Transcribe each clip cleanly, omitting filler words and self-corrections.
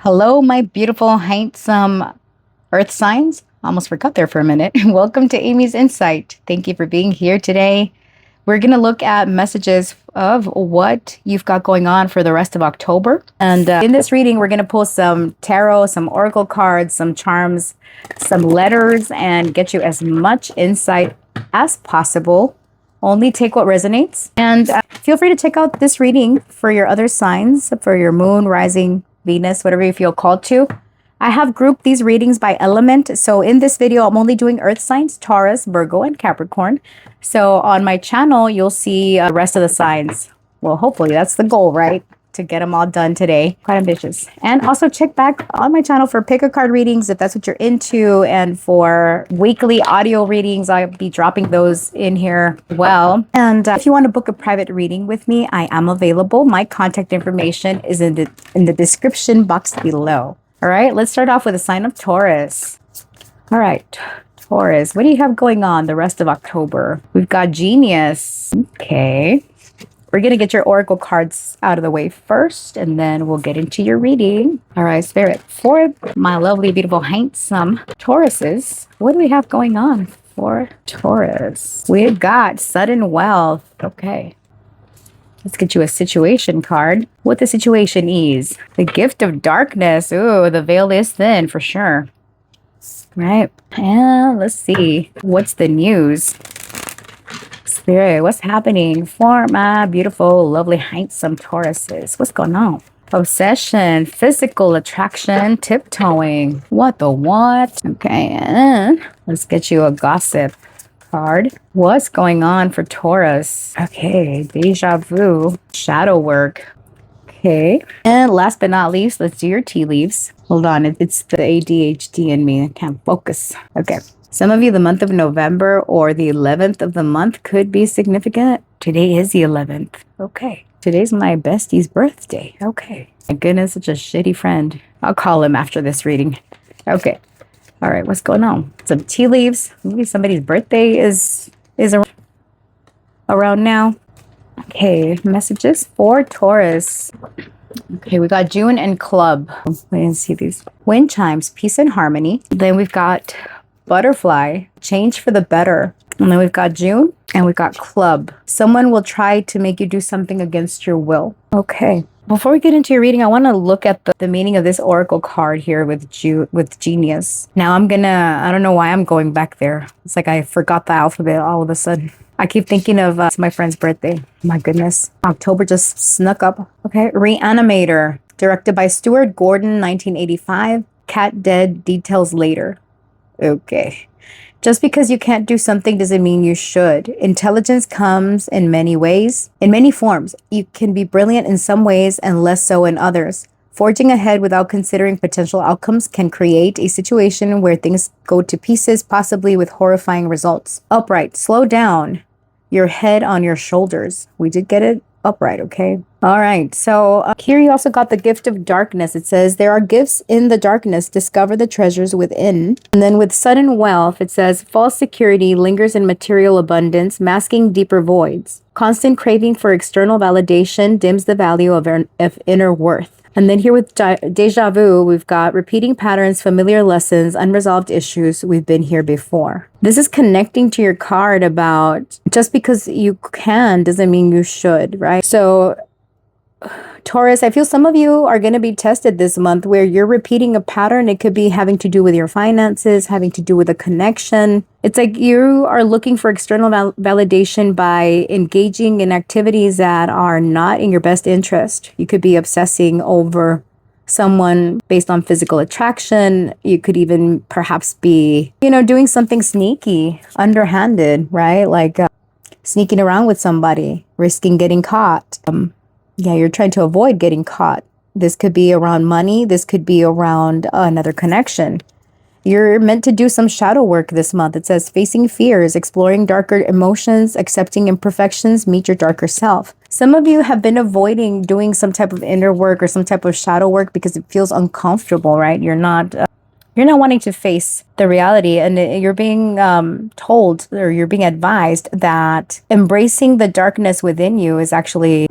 Hello, my beautiful, handsome earth signs. Almost forgot there for a minute. Welcome to Amy's Insight. Thank you for being here today. We're going to look at messages of what you've got going on for the rest of October. And in this reading, we're going to pull some tarot, some oracle cards, some charms, some letters, and get you as much insight as possible. Only take what resonates. And feel free to check out this reading for your other signs, for your moon, rising, Venus, whatever you feel called to. I have grouped these readings by element. So in this video, I'm only doing earth signs, Taurus, Virgo, and Capricorn. So on my channel, you'll see the rest of the signs. Well, hopefully that's the goal, right? To get them all done today. Quite ambitious. And also check back on my channel for pick a card readings if that's what you're into. And for weekly audio readings, I'll be dropping those in here as well. And if you want to book a private reading with me, I am available. My contact information is in the description box below. All right, let's start off with a sign of Taurus. All right, Taurus, what do you have going on the rest of October? We've got Genius. Okay. We're going to get your oracle cards out of the way first, and then we'll get into your reading. All right, Spirit, for my lovely, beautiful, handsome Tauruses, what do we have going on for Taurus? We've got sudden wealth. Okay. Let's get you a situation card. What the situation is. The gift of darkness. Ooh, the veil is thin for sure. Right. And let's see. What's the news? Spirit, what's happening for my beautiful, lovely, handsome Tauruses? What's going on? Obsession, physical attraction, tiptoeing. What the what? Okay, and let's get you a gossip card. What's going on for Taurus? Okay, deja vu, shadow work. Okay, and last but not least, let's do your tea leaves. Hold on, it's the ADHD in me. I can't focus. Okay. Some of you, the month of November or the 11th of the month could be significant. Today is the 11th. Okay. Today's my bestie's birthday. Okay. My goodness, such a shitty friend. I'll call him after this reading. Okay. All right. What's going on? Some tea leaves. Maybe somebody's birthday is around now. Okay. Messages for Taurus. Okay. We got June and Club. Wait and see these. Wind chimes, peace and harmony. Then we've got Butterfly, change for the better. And then we've got June and we've got Club. Someone will try to make you do something against your will. Okay. Before we get into your reading, I want to look at the meaning of this oracle card here with Genius. Now I don't know why I'm going back there. It's like I forgot the alphabet all of a sudden. I keep thinking of it's my friend's birthday. My goodness. October just snuck up. Okay. Reanimator, directed by Stuart Gordon, 1985. Cat dead, details later. Okay. Just because you can't do something doesn't mean you should. Intelligence comes in many ways, in many forms. You can be brilliant in some ways and less so in others. Forging ahead without considering potential outcomes can create a situation where things go to pieces, possibly with horrifying results. Upright, slow down. Your head on your shoulders. We did get it upright, okay? All right, so here you also got the gift of darkness. It says, there are gifts in the darkness, discover the treasures within. And then with sudden wealth, it says, false security lingers in material abundance, masking deeper voids. Constant craving for external validation dims the value of inner worth. And then here with deja vu, we've got repeating patterns, familiar lessons, unresolved issues. We've been here before. This is connecting to your card about just because you can doesn't mean you should, right? So Taurus, I feel some of you are going to be tested this month where you're repeating a pattern. It could be having to do with your finances, having to do with a connection. It's like you are looking for external validation by engaging in activities that are not in your best interest. You could be obsessing over someone based on physical attraction. You could even perhaps be, doing something sneaky, underhanded, right? Like sneaking around with somebody, risking getting caught. Yeah, you're trying to avoid getting caught. This could be around money. This could be around another connection. You're meant to do some shadow work this month. It says facing fears, exploring darker emotions, accepting imperfections, meet your darker self. Some of you have been avoiding doing some type of inner work or some type of shadow work because it feels uncomfortable, right? You're not You're not wanting to face the reality, and you're being told, or you're being advised, that embracing the darkness within you is actually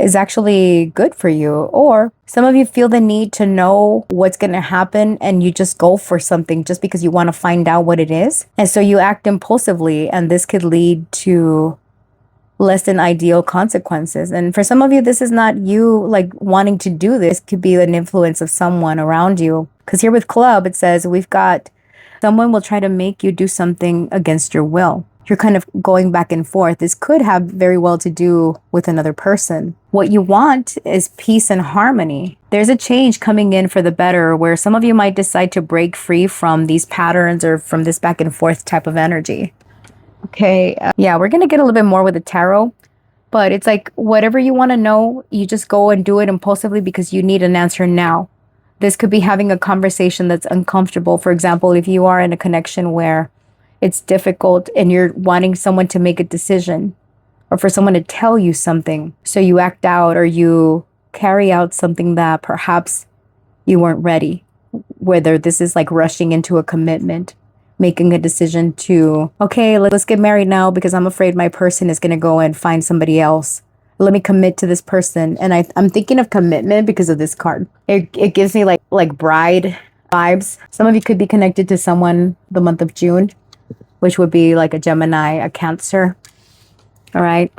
good for you. Or some of you feel the need to know what's going to happen, and you just go for something just because you want to find out what it is, and so you act impulsively, and this could lead to less than ideal consequences. And for some of you, this is not you like wanting to do this. It could be an influence of someone around you. Because here with club, it says we've got someone will try to make you do something against your will. You're kind of going back and forth. This could have very well to do with another person. What you want is peace and harmony. There's a change coming in for the better, where some of you might decide to break free from these patterns or from this back and forth type of energy. Okay, yeah, we're going to get a little bit more with the tarot, but it's like whatever you want to know, you just go and do it impulsively because you need an answer now. This could be having a conversation that's uncomfortable. For example, if you are in a connection where it's difficult and you're wanting someone to make a decision or for someone to tell you something, so you act out or you carry out something that perhaps you weren't ready, whether this is like rushing into a commitment, making a decision to, okay, let's get married now because I'm afraid my person is going to go and find somebody else. Let me commit to this person. And I'm thinking of commitment because of this card. It gives me like bride vibes. Some of you could be connected to someone the month of June, which would be like a Gemini, a Cancer. All right.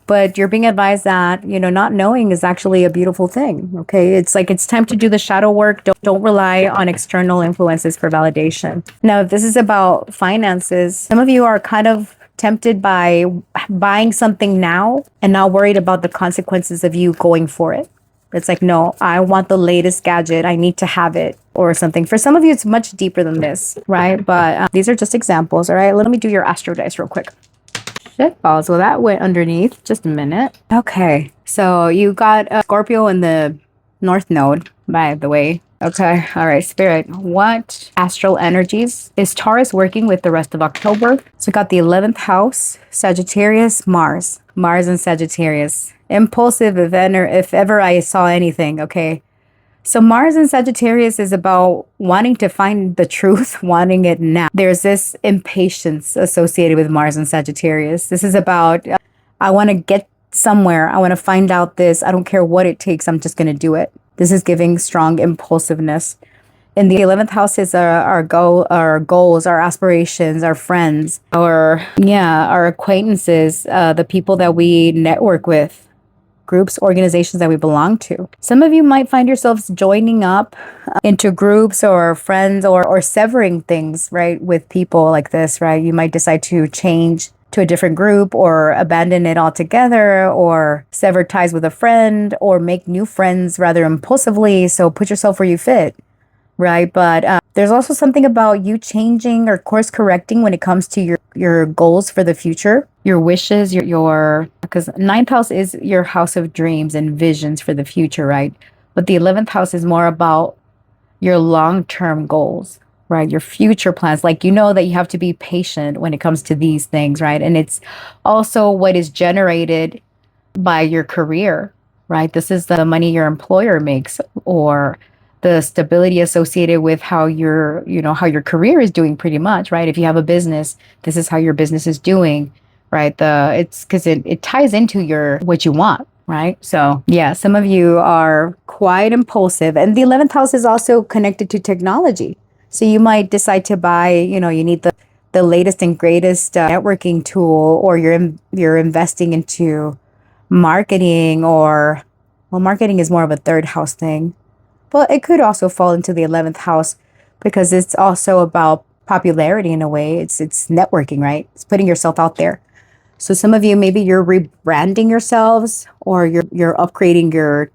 But you're being advised that, not knowing is actually a beautiful thing. Okay. It's like, it's time to do the shadow work. Don't rely on external influences for validation. Now, if this is about finances, some of you are kind of tempted by buying something now and not worried about the consequences of you going for it. It's like, no, I want the latest gadget. I need to have it or something. For some of you, it's much deeper than this, right? But these are just examples. All right. Let me do your astro dice real quick. Shit balls. Well, that went underneath. Just a minute. Okay. So you got Scorpio in the North Node, by the way. Okay. All right. Spirit, what astral energies is Taurus working with the rest of October? So we got the 11th house, Sagittarius, Mars and Sagittarius. Impulsive, if ever I saw anything. Okay. So Mars and Sagittarius is about wanting to find the truth, wanting it now. There's this impatience associated with Mars and Sagittarius. This is about, I want to get somewhere. I want to find out this. I don't care what it takes. I'm just going to do it. This is giving strong impulsiveness. In the 11th house is our goals, our aspirations, our friends, our acquaintances, the people that we network with. Groups, organizations that we belong to. Some of you might find yourselves joining up into groups or friends or severing things, right, with people like this, right? You might decide to change to a different group or abandon it altogether or sever ties with a friend or make new friends rather impulsively. So put yourself where you fit, right? But there's also something about you changing or course correcting when it comes to your goals for the future, your wishes, because 9th house is your house of dreams and visions for the future, right? But the 11th house is more about your long-term goals, right? Your future plans. Like, that you have to be patient when it comes to these things, right? And it's also what is generated by your career, right? This is the money your employer makes, or the stability associated with how your career is doing, pretty much, right? If you have a business, this is how your business is doing, right? It's because it ties into what you want, right? So yeah, some of you are quite impulsive, and the 11th house is also connected to technology. So you might decide to buy, you need the latest and greatest networking tool, or you're investing into marketing, marketing is more of a 3rd house thing. But it could also fall into the 11th house because it's also about popularity in a way. It's networking, right? It's putting yourself out there. So some of you, maybe you're rebranding yourselves, or you're upgrading your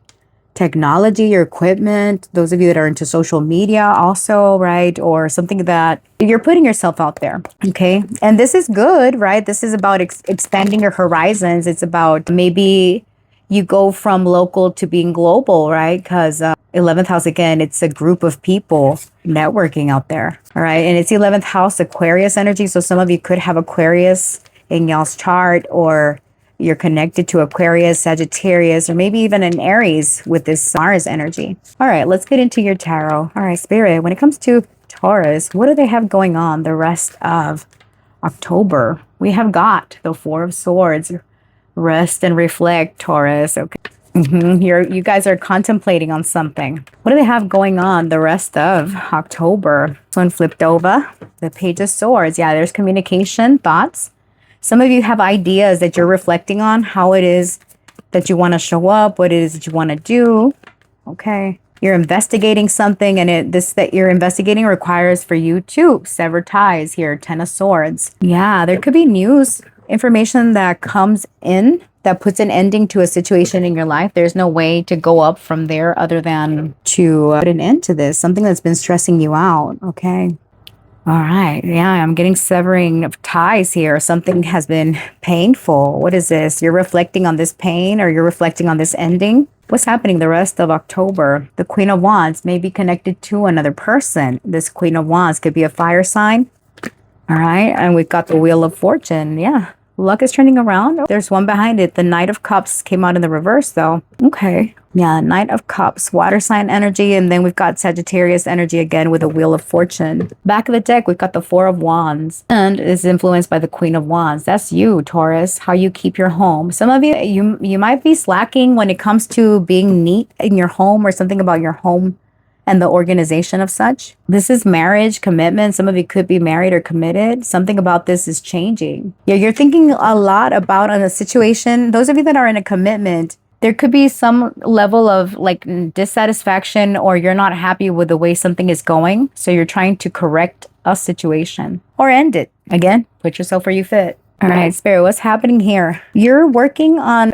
technology, your equipment. Those of you that are into social media also, right? Or something that you're putting yourself out there. Okay. And this is good, right? This is about expanding your horizons. It's about maybe you go from local to being global, right? Because 11th house, again, it's a group of people networking out there. All right. And it's 11th house Aquarius energy. So some of you could have Aquarius in y'all's chart, or you're connected to Aquarius, Sagittarius, or maybe even an Aries with this Mars energy. All right. Let's get into your tarot. All right, Spirit, when it comes to Taurus, what do they have going on the rest of October? We have got the Four of Swords. Rest and reflect, Taurus. Okay. You guys are contemplating on something. What do they have going on the rest of October? This one flipped over. The Page of Swords. Yeah, there's communication, thoughts. Some of you have ideas that you're reflecting on, how it is that you want to show up, what it is that you want to do. Okay. You're investigating something, and this that you're investigating requires for you to sever ties here. Ten of Swords. Yeah, there could be news, information that comes in that puts an ending to a situation in your life. There's no way to go up from there other than to put an end to this. Something that's been stressing you out. Okay. All right. Yeah, I'm getting severing of ties here. Something has been painful. What is this? You're reflecting on this pain, or you're reflecting on this ending? What's happening the rest of October? The Queen of Wands may be connected to another person. This Queen of Wands could be a fire sign. All right. And we've got the Wheel of Fortune. Yeah. Luck is turning around. There's one behind it. The Knight of Cups came out in the reverse, though. Okay. Yeah, Knight of Cups, water sign energy, and then we've got Sagittarius energy again with a Wheel of Fortune. Back of the deck, we've got the Four of Wands, and is influenced by the Queen of Wands. That's you, Taurus, how you keep your home. Some of you might be slacking when it comes to being neat in your home, or something about your home and the organization of such. This is marriage, commitment. Some of you could be married or committed. Something about this is changing. Yeah, you're thinking a lot about a situation. Those of you that are in a commitment, there could be some level of like dissatisfaction, or you're not happy with the way something is going. So you're trying to correct a situation or end it. Again, put yourself where you fit. All right, Spirit, what's happening here? You're working on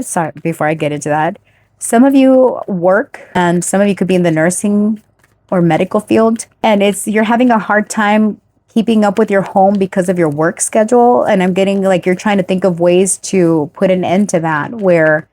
sorry, before I get into that. Some of you work, and some of you could be in the nursing or medical field, and you're having a hard time keeping up with your home because of your work schedule. And I'm getting like you're trying to think of ways to put an end to that, where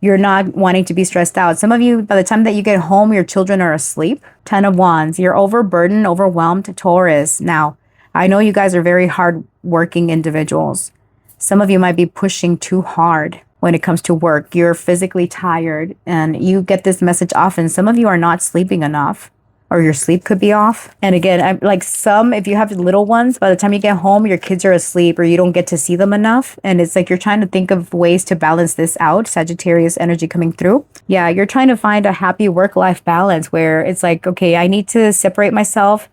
you're not wanting to be stressed out. Some of you, by the time that you get home, your children are asleep. Ten of Wands. You're overburdened, overwhelmed, Taurus. Now, I know you guys are very hard-working individuals. Some of you might be pushing too hard when it comes to work. You're physically tired, and you get this message often. Some of you are not sleeping enough, or your sleep could be off. And again, if you have little ones, by the time you get home, your kids are asleep, or you don't get to see them enough. And it's like you're trying to think of ways to balance this out. Sagittarius energy coming through. Yeah, you're trying to find a happy work-life balance, where it's like, okay, I need to separate myself,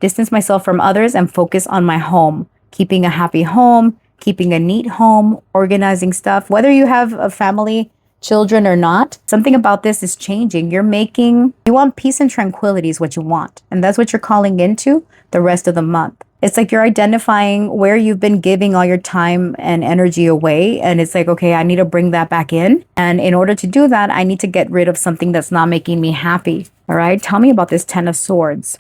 distance myself from others, and focus on my home. Keeping a happy home, keeping a neat home, organizing stuff, whether you have a family, children or not. Something about this is changing. You want peace and tranquility is what you want. And that's what you're calling into the rest of the month. It's like you're identifying where you've been giving all your time and energy away. And it's like, okay, I need to bring that back in. And in order to do that, I need to get rid of something that's not making me happy. All right. Tell me about this Ten of Swords.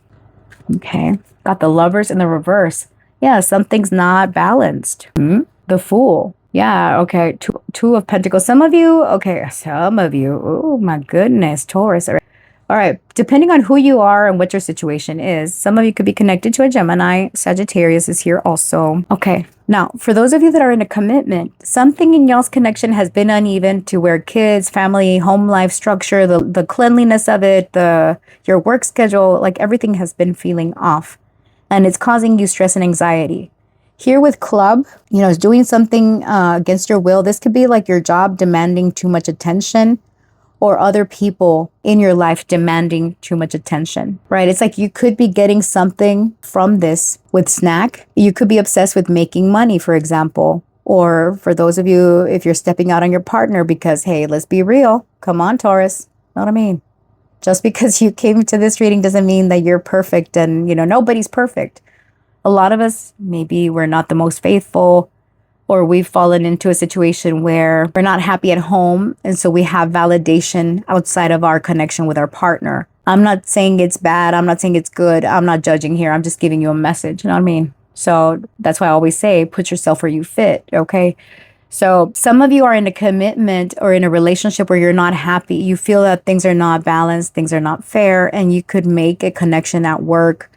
Okay. Got the Lovers in the reverse. Yeah, something's not balanced. The Fool. Yeah, okay. Two of Pentacles. Some of you. Oh my goodness, Taurus. All right. Depending on who you are and what your situation is, some of you could be connected to a Gemini. Sagittarius is here also. Okay. Now, for those of you that are in a commitment, something in y'all's connection has been uneven, to where kids, family, home life structure, the cleanliness of it, your work schedule, like everything has been feeling off. And it's causing you stress and anxiety. Here with Club, is doing something against your will. This could be like your job demanding too much attention, or other people in your life demanding too much attention, right? It's like you could be getting something from this with snack. You could be obsessed with making money, for example. Or for those of you, if you're stepping out on your partner because, hey, let's be real. Come on, Taurus. Know what I mean? Just because you came to this reading doesn't mean that you're perfect, and, nobody's perfect. A lot of us, maybe we're not the most faithful, or we've fallen into a situation where we're not happy at home. And so we have validation outside of our connection with our partner. I'm not saying it's bad. I'm not saying it's good. I'm not judging here. I'm just giving you a message. You know what I mean? So that's why I always say, put yourself where you fit. Okay. So some of you are in a commitment or in a relationship where you're not happy. You feel that things are not balanced, things are not fair, and you could make a connection at work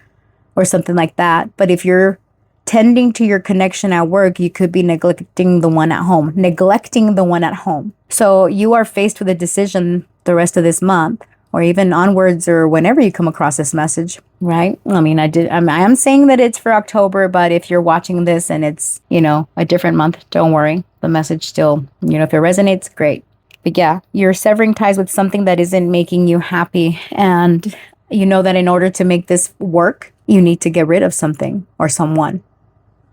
or something like that. But if you're tending to your connection at work, you could be neglecting the one at home. So you are faced with a decision the rest of this month. or even onwards, or whenever you come across this message, right? I mean, I am saying that it's for October, but if you're watching this and it's, a different month, don't worry. The message still, if it resonates, great. But yeah, you're severing ties with something that isn't making you happy. And you know that in order to make this work, you need to get rid of something or someone.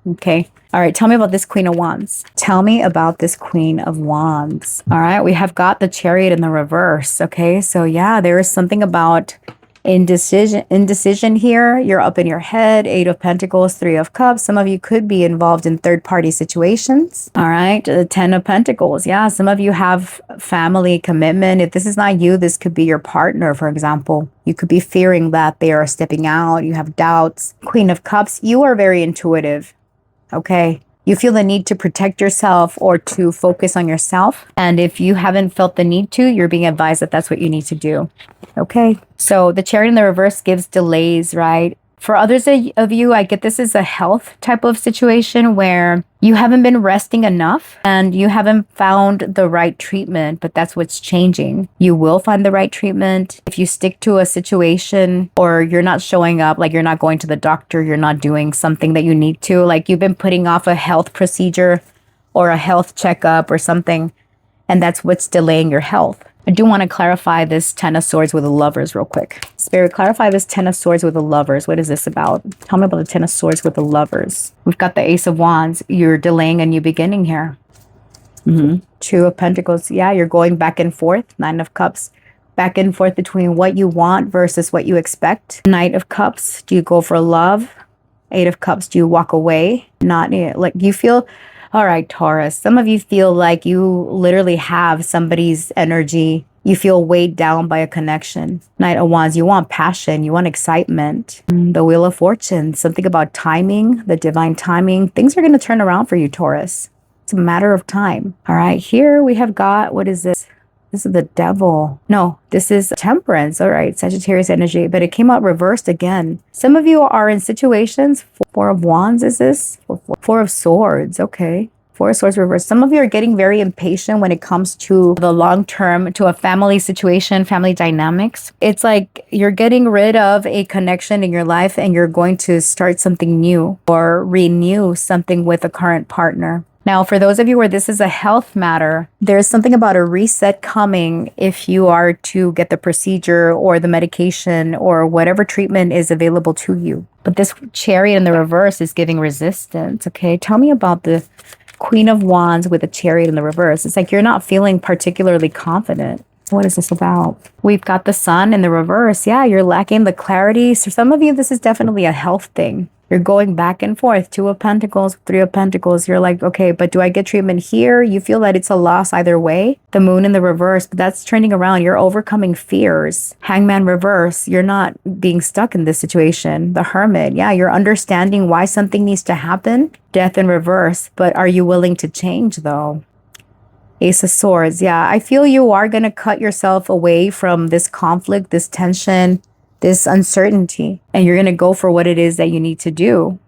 Okay. All right. Tell me about this Queen of Wands. Tell me about this Queen of Wands. All right. We have got the Chariot in the reverse. Okay. So yeah, there is something about indecision here. You're up in your head. 8 of Pentacles, 3 of Cups. Some of you could be involved in third-party situations. All right. The 10 of Pentacles. Yeah. Some of you have family commitment. If this is not you, this could be your partner, for example. You could be fearing that they are stepping out. You have doubts. Queen of Cups. You are very intuitive. Okay. You feel the need to protect yourself or to focus on yourself. And if you haven't felt the need to, you're being advised that that's what you need to do. Okay. So the Chariot in the reverse gives delays, right? For others of you, I get this is a health type of situation where you haven't been resting enough and you haven't found the right treatment, but that's what's changing. You will find the right treatment if you stick to a situation, or you're not showing up, like you're not going to the doctor, you're not doing something that you need to, like you've been putting off a health procedure or a health checkup or something, and that's what's delaying your health. I do want to clarify this 10 of Swords with the Lovers real quick. Spirit, clarify this 10 of Swords with the Lovers. What is this about? Tell me about the 10 of Swords with the Lovers. We've got the Ace of Wands. You're delaying a new beginning here. 2 of Pentacles. Yeah, you're going back and forth. 9 of Cups. Back and forth between what you want versus what you expect. Knight of Cups. Do you go for love? 8 of Cups. Do you walk away? Not like you feel... All right, Taurus, some of you feel like you literally have somebody's energy. You feel weighed down by a connection. Knight of Wands, you want passion, you want excitement. The Wheel of Fortune, something about timing, the divine timing. Things are going to turn around for you, Taurus. It's a matter of time. All right, here we have got, what is this? This is the Devil. No, this is Temperance. All right, Sagittarius energy, but it came out reversed again. Some of you are in situations. 4 of Wands is this? 4 of Swords. Okay. 4 of Swords reversed. Some of you are getting very impatient when it comes to the long term, to a family situation, family dynamics. It's like you're getting rid of a connection in your life and you're going to start something new or renew something with a current partner. Now, for those of you where this is a health matter, there's something about a reset coming if you are to get the procedure or the medication or whatever treatment is available to you. But this Chariot in the reverse is giving resistance. Okay, tell me about the Queen of Wands with a Chariot in the reverse. It's like you're not feeling particularly confident. What is this about? We've got the Sun in the reverse. Yeah, you're lacking the clarity. So some of you, this is definitely a health thing. You're going back and forth. 2 of Pentacles, 3 of Pentacles. You're like, okay, but do I get treatment here? You feel that it's a loss either way. The Moon in the reverse, but that's turning around. You're overcoming fears. Hangman reverse. You're not being stuck in this situation. The Hermit. Yeah, you're understanding why something needs to happen. Death in reverse. But are you willing to change though? Ace of Swords. Yeah, I feel you are going to cut yourself away from this conflict, this tension, this uncertainty, and you're going to go for what it is that you need to do.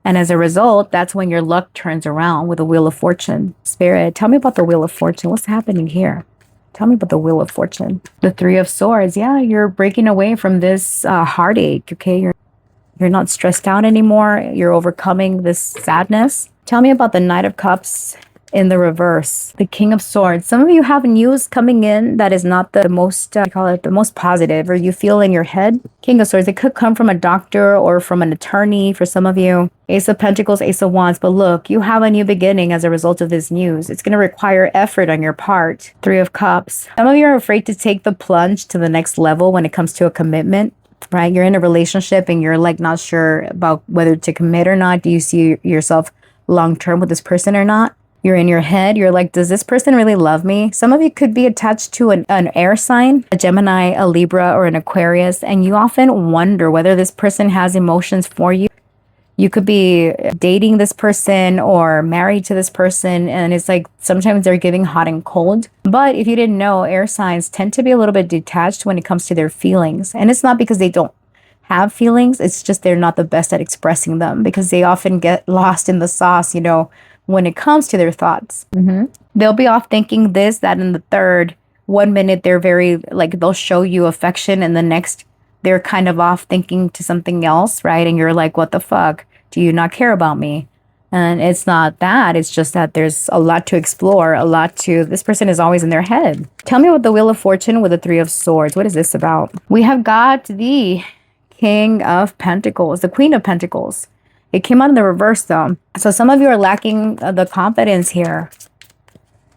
And as a result, that's when your luck turns around with the Wheel of Fortune. Spirit, tell me about the Wheel of Fortune. What's happening here? Tell me about the Wheel of Fortune. The 3 of Swords. Yeah, you're breaking away from this heartache. Okay, you're not stressed out anymore. You're overcoming this sadness. Tell me about the Knight of Cups in the reverse. The King of Swords. Some of you have news coming in that is not the most, the most positive, or you feel in your head. King of Swords. It could come from a doctor or from an attorney for some of you. Ace of Pentacles, Ace of Wands. But look, you have a new beginning as a result of this news. It's going to require effort on your part. 3 of Cups. Some of you are afraid to take the plunge to the next level when it comes to a commitment. Right? You're in a relationship and you're like not sure about whether to commit or not. Do you see yourself long term with this person or not? You're in your head. You're like, does this person really love me? Some of you could be attached to an air sign, a Gemini, a Libra, or an Aquarius. And you often wonder whether this person has emotions for you. You could be dating this person or married to this person. And it's like sometimes they're giving hot and cold. But if you didn't know, air signs tend to be a little bit detached when it comes to their feelings. And it's not because they don't have feelings. It's just they're not the best at expressing them because they often get lost in the sauce, when it comes to their thoughts. They'll be off thinking this, that, and the third one minute they're very, like, they'll show you affection, and the next they're kind of off thinking to something else, right? And you're like, what the fuck? Do you not care about me? And it's not that. It's just that there's a lot to explore, a lot to, this person is always in their head. Tell me about the Wheel of Fortune with the Three of Swords. What is this about? We have got the King of Pentacles, the Queen of Pentacles. It came out in the reverse though. So some of you are lacking the confidence here,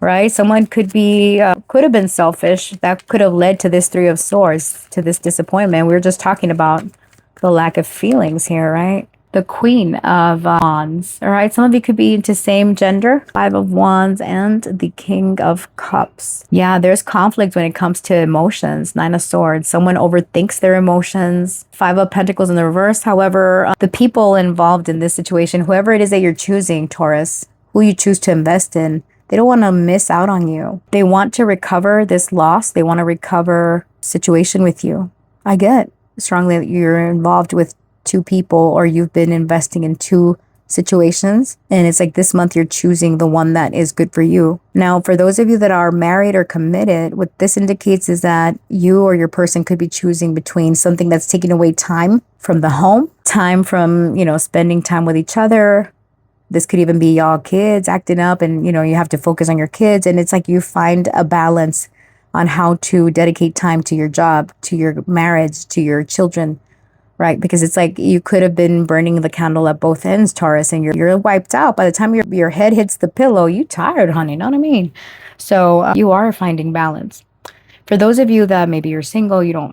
right? Someone could have been selfish. That could have led to this Three of Swords, to this disappointment. We were just talking about the lack of feelings here, right? The Queen of Wands. All right, some of you could be into same gender. Five of Wands and the King of Cups. Yeah, there's conflict when it comes to emotions. Nine of Swords. Someone overthinks their emotions. Five of Pentacles in the reverse. However, the people involved in this situation, whoever it is that you're choosing, Taurus, who you choose to invest in, they don't want to miss out on you. They want to recover this loss. They want to recover situation with you. I get strongly that you're involved with two people, or you've been investing in two situations, and it's like this month you're choosing the one that is good for you. Now, for those of you that are married or committed, what this indicates is that you or your person could be choosing between something that's taking away time from the home, time from, spending time with each other. This could even be y'all kids acting up, and you have to focus on your kids, and it's like you find a balance on how to dedicate time to your job, to your marriage, to your children. Right, because it's like you could have been burning the candle at both ends, Taurus, and you're wiped out. By the time your head hits the pillow, you tired, honey. You know what I mean? So you are finding balance. For those of you that maybe you're single, you're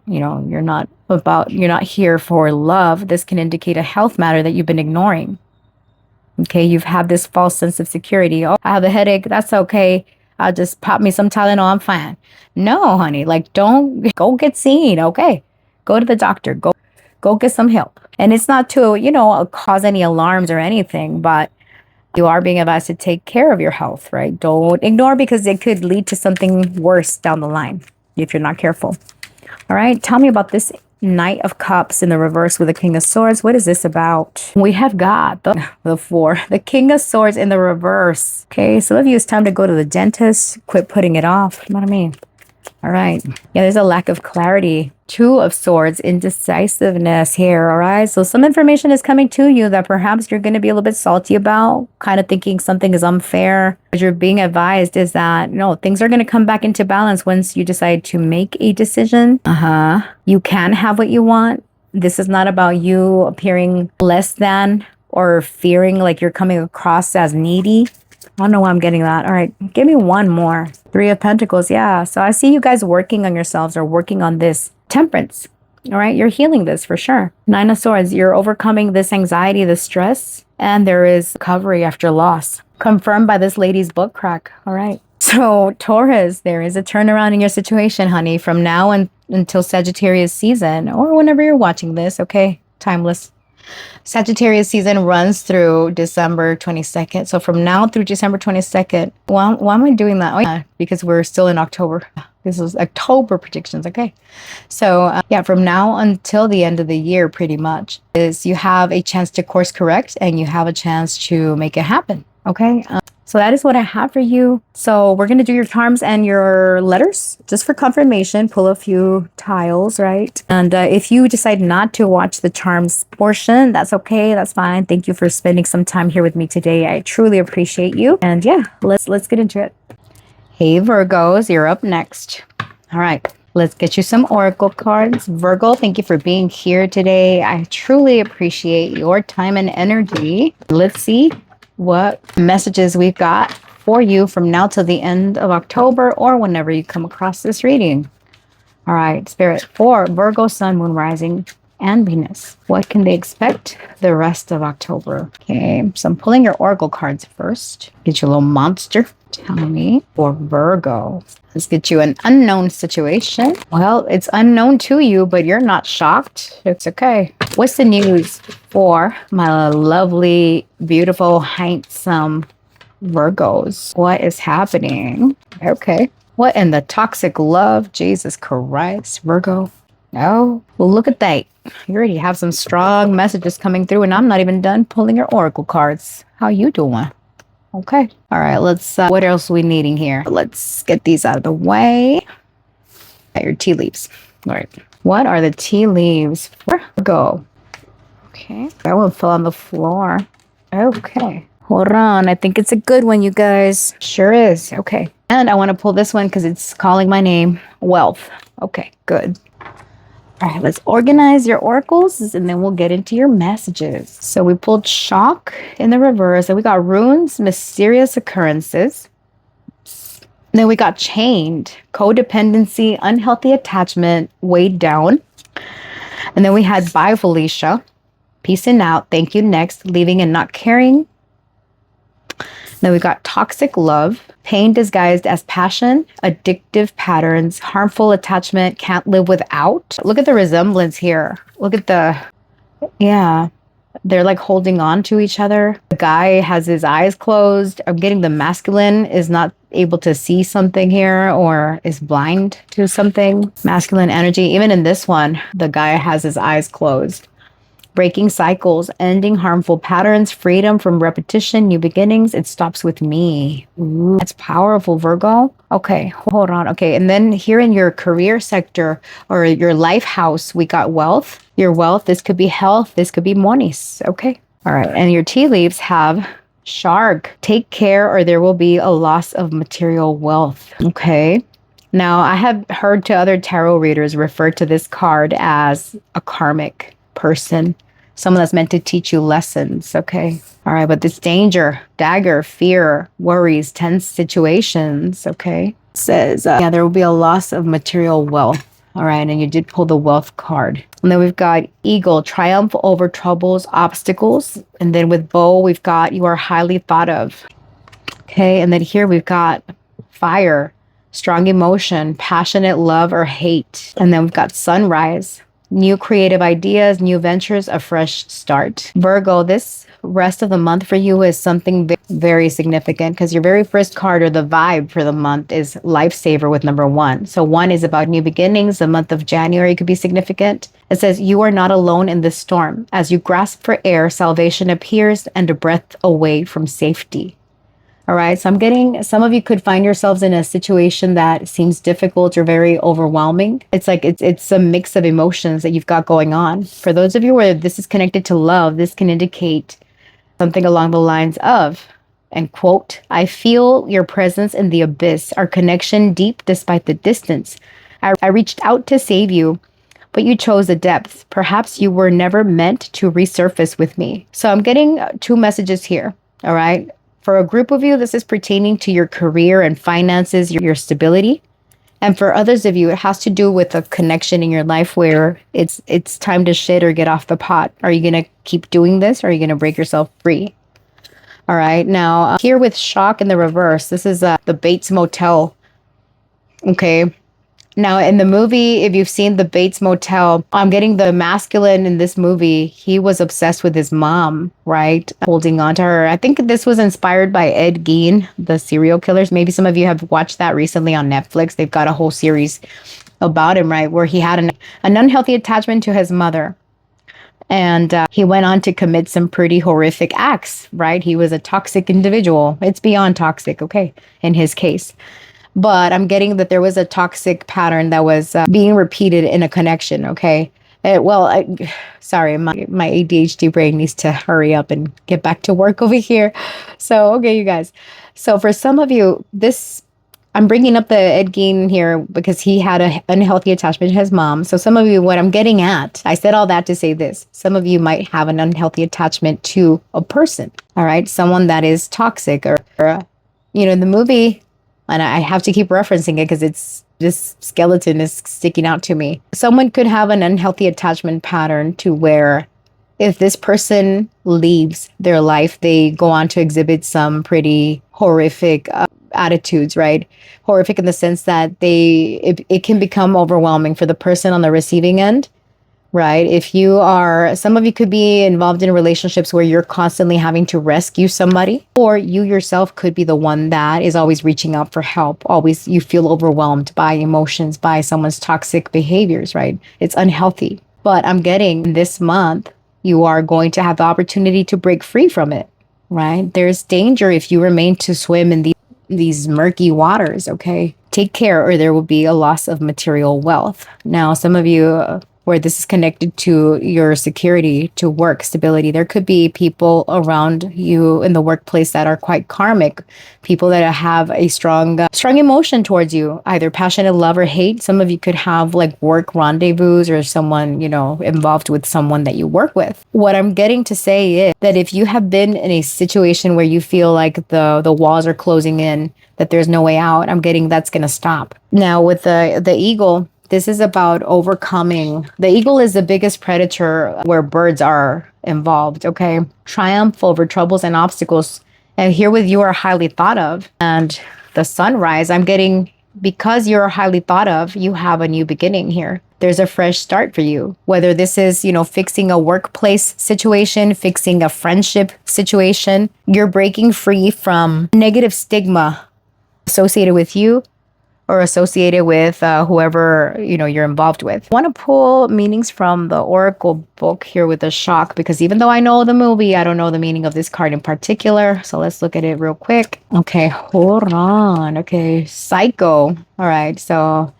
not here for love. This can indicate a health matter that you've been ignoring. Okay, you've had this false sense of security. Oh, I have a headache. That's okay. I'll just pop me some Tylenol. I'm fine. No, honey. Like, don't go get seen. Okay, go to the doctor. Go get some help. And it's not to, cause any alarms or anything, but you are being advised to take care of your health, right? Don't ignore, because it could lead to something worse down the line if you're not careful. All right. Tell me about this Knight of Cups in the reverse with the King of Swords. What is this about? We have got the King of Swords in the reverse. Okay. Some of you, it's time to go to the dentist. Quit putting it off. You know what I mean? All right. Yeah, there's a lack of clarity. Two of Swords, indecisiveness here. All right. So some information is coming to you that perhaps you're going to be a little bit salty about, kind of thinking something is unfair. What you're being advised is that, things are going to come back into balance once you decide to make a decision. You can have what you want. This is not about you appearing less than or fearing like you're coming across as needy. I don't know why I'm getting that. All right, give me one more. Three of Pentacles. Yeah, so I see you guys working on yourselves or working on this temperance. All right, you're healing this for sure. Nine of Swords, you're overcoming this anxiety, this stress, and there is recovery after loss. Confirmed by this lady's book crack. All right. So Taurus, there is a turnaround in your situation, honey, from now until Sagittarius season, or whenever you're watching this, okay? Timeless. Sagittarius season runs through December 22nd. So from now through December 22nd, why am I doing that? Oh, yeah, because we're still in October. This is October predictions. Okay. So from now until the end of the year, pretty much, is you have a chance to course correct and you have a chance to make it happen. Okay. So that is what I have for you. So we're going to do your charms and your letters just for confirmation. Pull a few tiles, right? And if you decide not to watch the charms portion, that's okay. That's fine. Thank you for spending some time here with me today. I truly appreciate you. And yeah, let's get into it. Hey, Virgos, you're up next. All right. Let's get you some oracle cards. Virgo, thank you for being here today. I truly appreciate your time and energy. Let's see what messages we've got for you from now till the end of October or whenever you come across this reading. All right, Spirit, for Virgo, Sun, Moon, Rising, and Venus. What can they expect the rest of October? Okay, so I'm pulling your oracle cards first. Get you a little monster. Tell me for Virgo. Let's get you an unknown situation. Well, it's unknown to you, but you're not shocked. It's okay. What's the news for my lovely, beautiful, handsome Virgos? What is happening? Okay. What in the toxic love? Jesus Christ, Virgo. No. Well, look at that. You already have some strong messages coming through, and I'm not even done pulling your oracle cards. How you doing? Okay. All right. Let's, what else are we needing here? Let's get these out of the way. Your tea leaves. All right. What are the tea leaves for Virgo? Okay. That one fell on the floor. Okay. Hold on. I think it's a good one, you guys. Sure is. Okay. And I want to pull this one because it's calling my name. Wealth. Okay. Good. All right. Let's organize your oracles and then we'll get into your messages. So we pulled shock in the reverse and we got runes, mysterious occurrences. Then we got chained, codependency, unhealthy attachment, weighed down. And then we had bye, Felicia. Peace and out. Thank you. Next. Leaving and not caring. Then we got toxic love, pain disguised as passion, addictive patterns, harmful attachment, can't live without. Look at the resemblance here. Look at yeah. They're like holding on to each other. The guy has his eyes closed. I'm getting the masculine is not able to see something here or is blind to something. Masculine energy. Even in this one, the guy has his eyes closed. Breaking cycles, ending harmful patterns, freedom from repetition, new beginnings. It stops with me. Ooh, that's powerful, Virgo. Okay, hold on. Okay, and then here in your career sector or your life house, we got wealth. Your wealth, this could be health, this could be monies. Okay, all right. And your tea leaves have shark. Take care or there will be a loss of material wealth. Okay. Now, I have heard to other tarot readers refer to this card as a karmic person, someone that's meant to teach you lessons. Okay. All right. But this danger, dagger, fear, worries, tense situations. Okay. It says, yeah, there will be a loss of material wealth. All right. And you did pull the wealth card. And then we've got eagle, triumph over troubles, obstacles. And then with bow, we've got you are highly thought of. Okay. And then here we've got fire, strong emotion, passionate love or hate. And then we've got sunrise, new creative ideas, new ventures, a fresh start. Virgo, this rest of the month for you is something very significant because your very first card or the vibe for the month is lifesaver with number 1. So 1 is about new beginnings. The month of January could be significant. It says, you are not alone in this storm. As you grasp for air, salvation appears and a breath away from safety. All right. So I'm getting, some of you could find yourselves in a situation that seems difficult or very overwhelming. It's like, it's a mix of emotions that you've got going on. For those of you where this is connected to love, this can indicate something along the lines of, and quote, I feel your presence in the abyss, our connection deep despite the distance. I reached out to save you, but you chose the depths. Perhaps you were never meant to resurface with me. So I'm getting 2 messages here. All right. For a group of you, this is pertaining to your career and finances, your stability. And for others of you, it has to do with a connection in your life where it's time to shit or get off the pot. Are you going to keep doing this or are you going to break yourself free? All right. Now, here with shock in the reverse, this is the Bates Motel. Okay. Now, in the movie, if you've seen the Bates Motel, I'm getting the masculine in this movie. He was obsessed with his mom, right? Holding on to her. I think this was inspired by Ed Gein, the serial killers. Maybe some of you have watched that recently on Netflix. They've got a whole series about him, right? Where he had an unhealthy attachment to his mother. And he went on to commit some pretty horrific acts, right? He was a toxic individual. It's beyond toxic, okay, in his case. But I'm getting that there was a toxic pattern that was being repeated in a connection, okay? Sorry, my ADHD brain needs to hurry up and get back to work over here. So, okay, you guys. So for some of you, I'm bringing up the Ed Gein here because he had an unhealthy attachment to his mom. So some of you, what I'm getting at, I said all that to say this. Some of you might have an unhealthy attachment to a person, all right? Someone that is toxic or in the movie, and I have to keep referencing it because this skeleton is sticking out to me. Someone could have an unhealthy attachment pattern to where if this person leaves their life, they go on to exhibit some pretty horrific attitudes, right? Horrific in the sense that it can become overwhelming for the person on the receiving end. Right. Some of you could be involved in relationships where you're constantly having to rescue somebody, or you yourself could be the one that is always reaching out for help. Always you feel overwhelmed by emotions, by someone's toxic behaviors, right? It's unhealthy. But I'm getting this month, you are going to have the opportunity to break free from it, right? There's danger if you remain to swim in these murky waters, okay? take care or there will be a loss of material wealth. Now, some of you, where this is connected to your security, to work stability, there could be people around you in the workplace that are quite karmic, people that have a strong emotion towards you, either passionate love or hate. Some of you could have like work rendezvous or someone, involved with someone that you work with. What I'm getting to say is that if you have been in a situation where you feel like the walls are closing in, that there's no way out, I'm getting that's going to stop. Now with the eagle, this is about overcoming. The eagle is the biggest predator where birds are involved, okay? Triumph over troubles and obstacles. And here with you are highly thought of. And the sunrise, I'm getting, because you're highly thought of, you have a new beginning here. There's a fresh start for you. Whether this is, fixing a workplace situation, fixing a friendship situation, you're breaking free from negative stigma associated with you or associated with whoever you're involved with. I want to pull meanings from the Oracle book here with a shock, because even though I know the movie, I don't know the meaning of this card in particular. So let's look at it real quick. Okay, hold on. Okay, Psycho. All right, so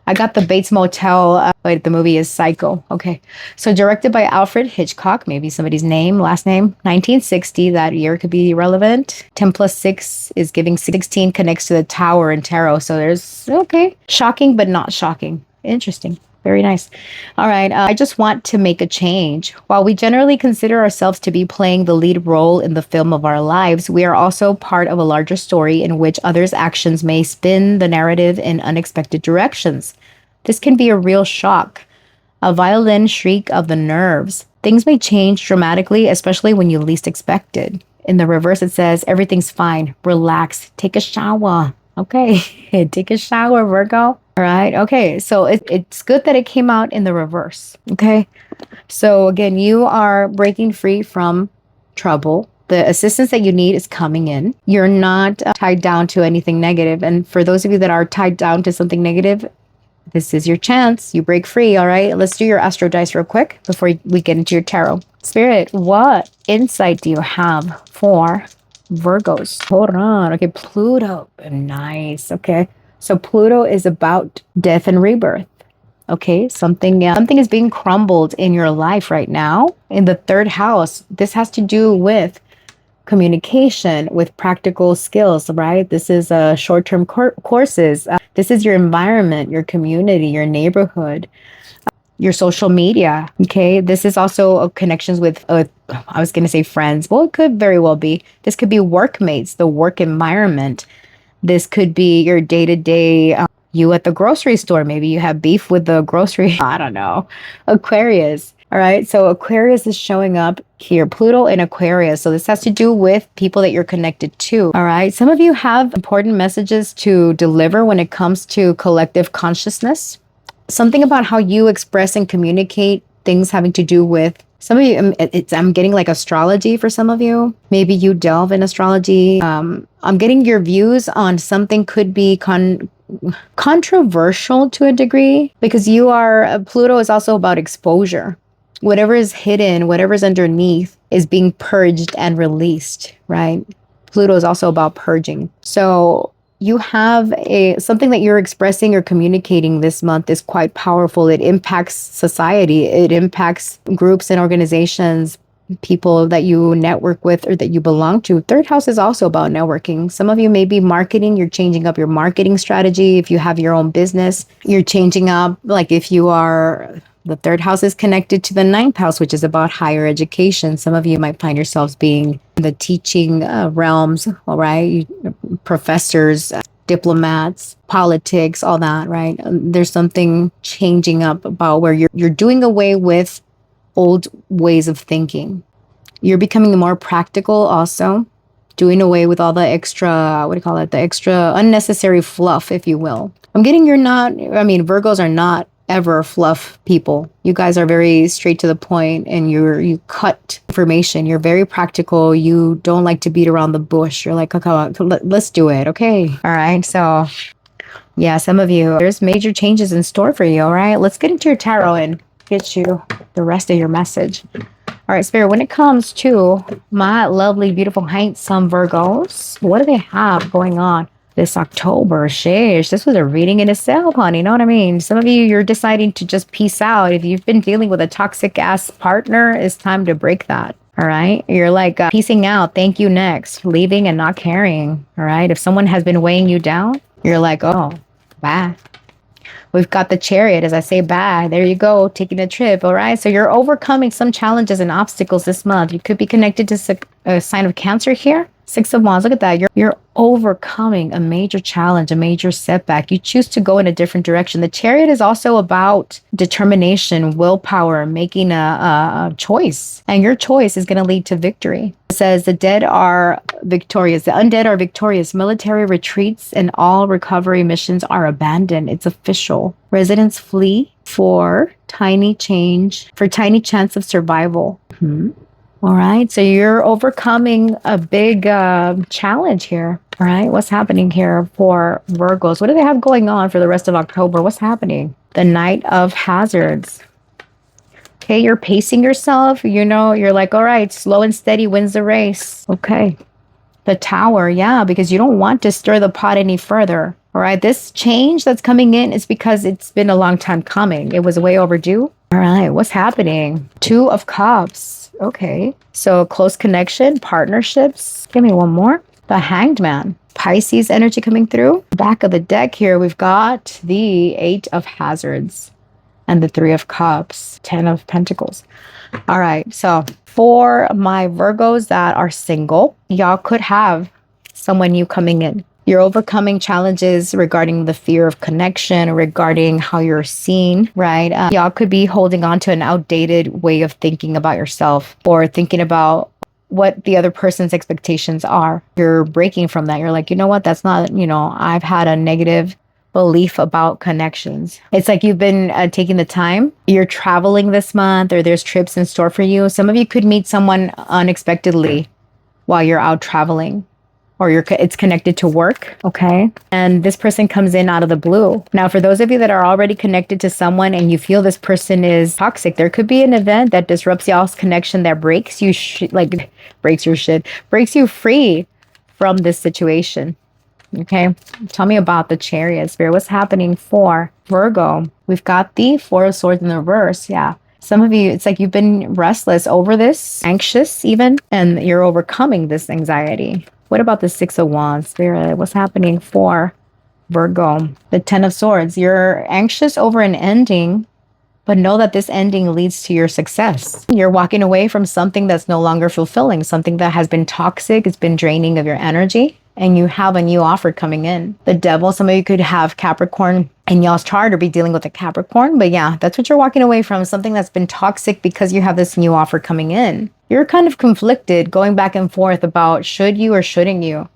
I got the Bates Motel. Wait, the movie is Psycho. Okay. So directed by Alfred Hitchcock, maybe somebody's last name. 1960, that year could be relevant. 10 plus 6 is giving 16, connects to the tower in tarot. So there's, okay. Shocking, but not shocking. Interesting. Very nice. All right. I just want to make a change. While we generally consider ourselves to be playing the lead role in the film of our lives, we are also part of a larger story in which others' actions may spin the narrative in unexpected directions. This can be a real shock, a violin shriek of the nerves. Things may change dramatically, especially when you least expect it. In the reverse, it says, everything's fine. Relax. Take a shower. Okay. Take a shower, Virgo. All right. Okay. So it's good that it came out in the reverse. Okay. So again, you are breaking free from trouble. The assistance that you need is coming in. You're not tied down to anything negative. And for those of you that are tied down to something negative, this is your chance. You break free. All right. Let's do your astro dice real quick before we get into your tarot. Spirit, what insight do you have for Virgos? Hold on. Okay. Pluto. Nice. Okay. So Pluto is about death and rebirth. Okay, something is being crumbled in your life right now. In the third house, this has to do with communication, with practical skills, right? This is short-term courses. This is your environment, your community, your neighborhood, your social media. Okay, this is also connections with, I was going to say friends. Well, it could very well be. This could be workmates, the work environment. This could be your day-to-day, you at the grocery store. Maybe you have beef with the grocery. I don't know. Aquarius. All right. So Aquarius is showing up here. Pluto in Aquarius. So this has to do with people that you're connected to. All right. Some of you have important messages to deliver when it comes to collective consciousness. Something about how you express and communicate things having to do with some of you. I'm getting like astrology for some of you. Maybe you delve in astrology. I'm getting your views on something could be controversial to a degree, because Pluto is also about exposure. Whatever is hidden, whatever's underneath is being purged and released, right? Pluto is also about purging. So you have something that you're expressing or communicating this month is quite powerful. It impacts society. It impacts groups and organizations, people that you network with or that you belong to. Third house is also about networking. Some of you may be marketing. You're changing up your marketing strategy. If you have your own business, you're changing up. Like if you are, the third house is connected to the ninth house, which is about higher education. Some of you might find yourselves being in the teaching realms, all right? Professors, diplomats, politics, all that, right? There's something changing up about where you're doing away with old ways of thinking. You're becoming more practical also, doing away with all the extra, the extra unnecessary fluff, if you will. I'm getting Virgos are not ever fluff people. You guys are very straight to the point, and you cut information. You're very practical. You don't like to beat around the bush. You're like, okay, let's do it. Okay. All right. So yeah, some of you, there's major changes in store for you. All right. Let's get into your tarot and get you the rest of your message. All right, Spirit, when it comes to my lovely, beautiful, handsome Virgos, what do they have going on this October. Sheesh, this was a reading in itself, honey. You know what I mean? Some of you, you're deciding to just peace out. If you've been dealing with a toxic ass partner, it's time to break that. All right. You're like peacing out. Thank you. Next. Leaving and not caring. All right. If someone has been weighing you down, you're like, oh, bye. We've got the Chariot, as I say, bye. There you go, taking a trip. All right. So you're overcoming some challenges and obstacles this month. You could be connected to a sign of Cancer here. Six of Wands. Look at that. You're overcoming a major challenge, a major setback. You choose to go in a different direction. The Chariot is also about determination, willpower, making a choice. And your choice is going to lead to victory. It says the dead are victorious. The undead are victorious. Military retreats and all recovery missions are abandoned. It's official. Residents flee for tiny chance of survival. All right. So you're overcoming a big challenge here. All right. What's happening here for Virgos? What do they have going on for the rest of October? What's happening? The Knight of Hazards. Okay. You're pacing yourself. You know, you're like, all right, slow and steady wins the race. Okay. The Tower. Yeah. Because you don't want to stir the pot any further. All right. This change that's coming in is because it's been a long time coming. It was way overdue. All right. What's happening? Two of Cups. Okay, so close connection, partnerships. Give me one more. The Hanged Man. Pisces energy coming through. Back of the deck here, we've got the Eight of Hazards and the Three of Cups, 10 of Pentacles. All right, so for my Virgos that are single, y'all could have someone new coming in. You're overcoming challenges regarding the fear of connection, regarding how you're seen, right? Y'all could be holding on to an outdated way of thinking about yourself or thinking about what the other person's expectations are. You're breaking from that. You're like, you know what? That's not, I've had a negative belief about connections. It's like you've been taking the time. You're traveling this month or there's trips in store for you. Some of you could meet someone unexpectedly while you're out traveling. Or it's connected to work, okay? And this person comes in out of the blue. Now, for those of you that are already connected to someone and you feel this person is toxic, there could be an event that disrupts y'all's connection that breaks you free from this situation, okay? Tell me about the Chariot, Spirit. What's happening for Virgo? We've got the Four of Swords in the reverse, yeah. Some of you, it's like you've been restless over this, anxious even, and you're overcoming this anxiety. What about the Six of Wands, Spirit? What's happening for Virgo? The Ten of Swords. You're anxious over an ending, but know that this ending leads to your success. You're walking away from something that's no longer fulfilling, something that has been toxic, it's been draining of your energy, and you have a new offer coming in. The Devil, some of you could have Capricorn in y'all's chart or be dealing with a Capricorn, but yeah, that's what you're walking away from, something that's been toxic because you have this new offer coming in. You're kind of conflicted, going back and forth about should you or shouldn't you.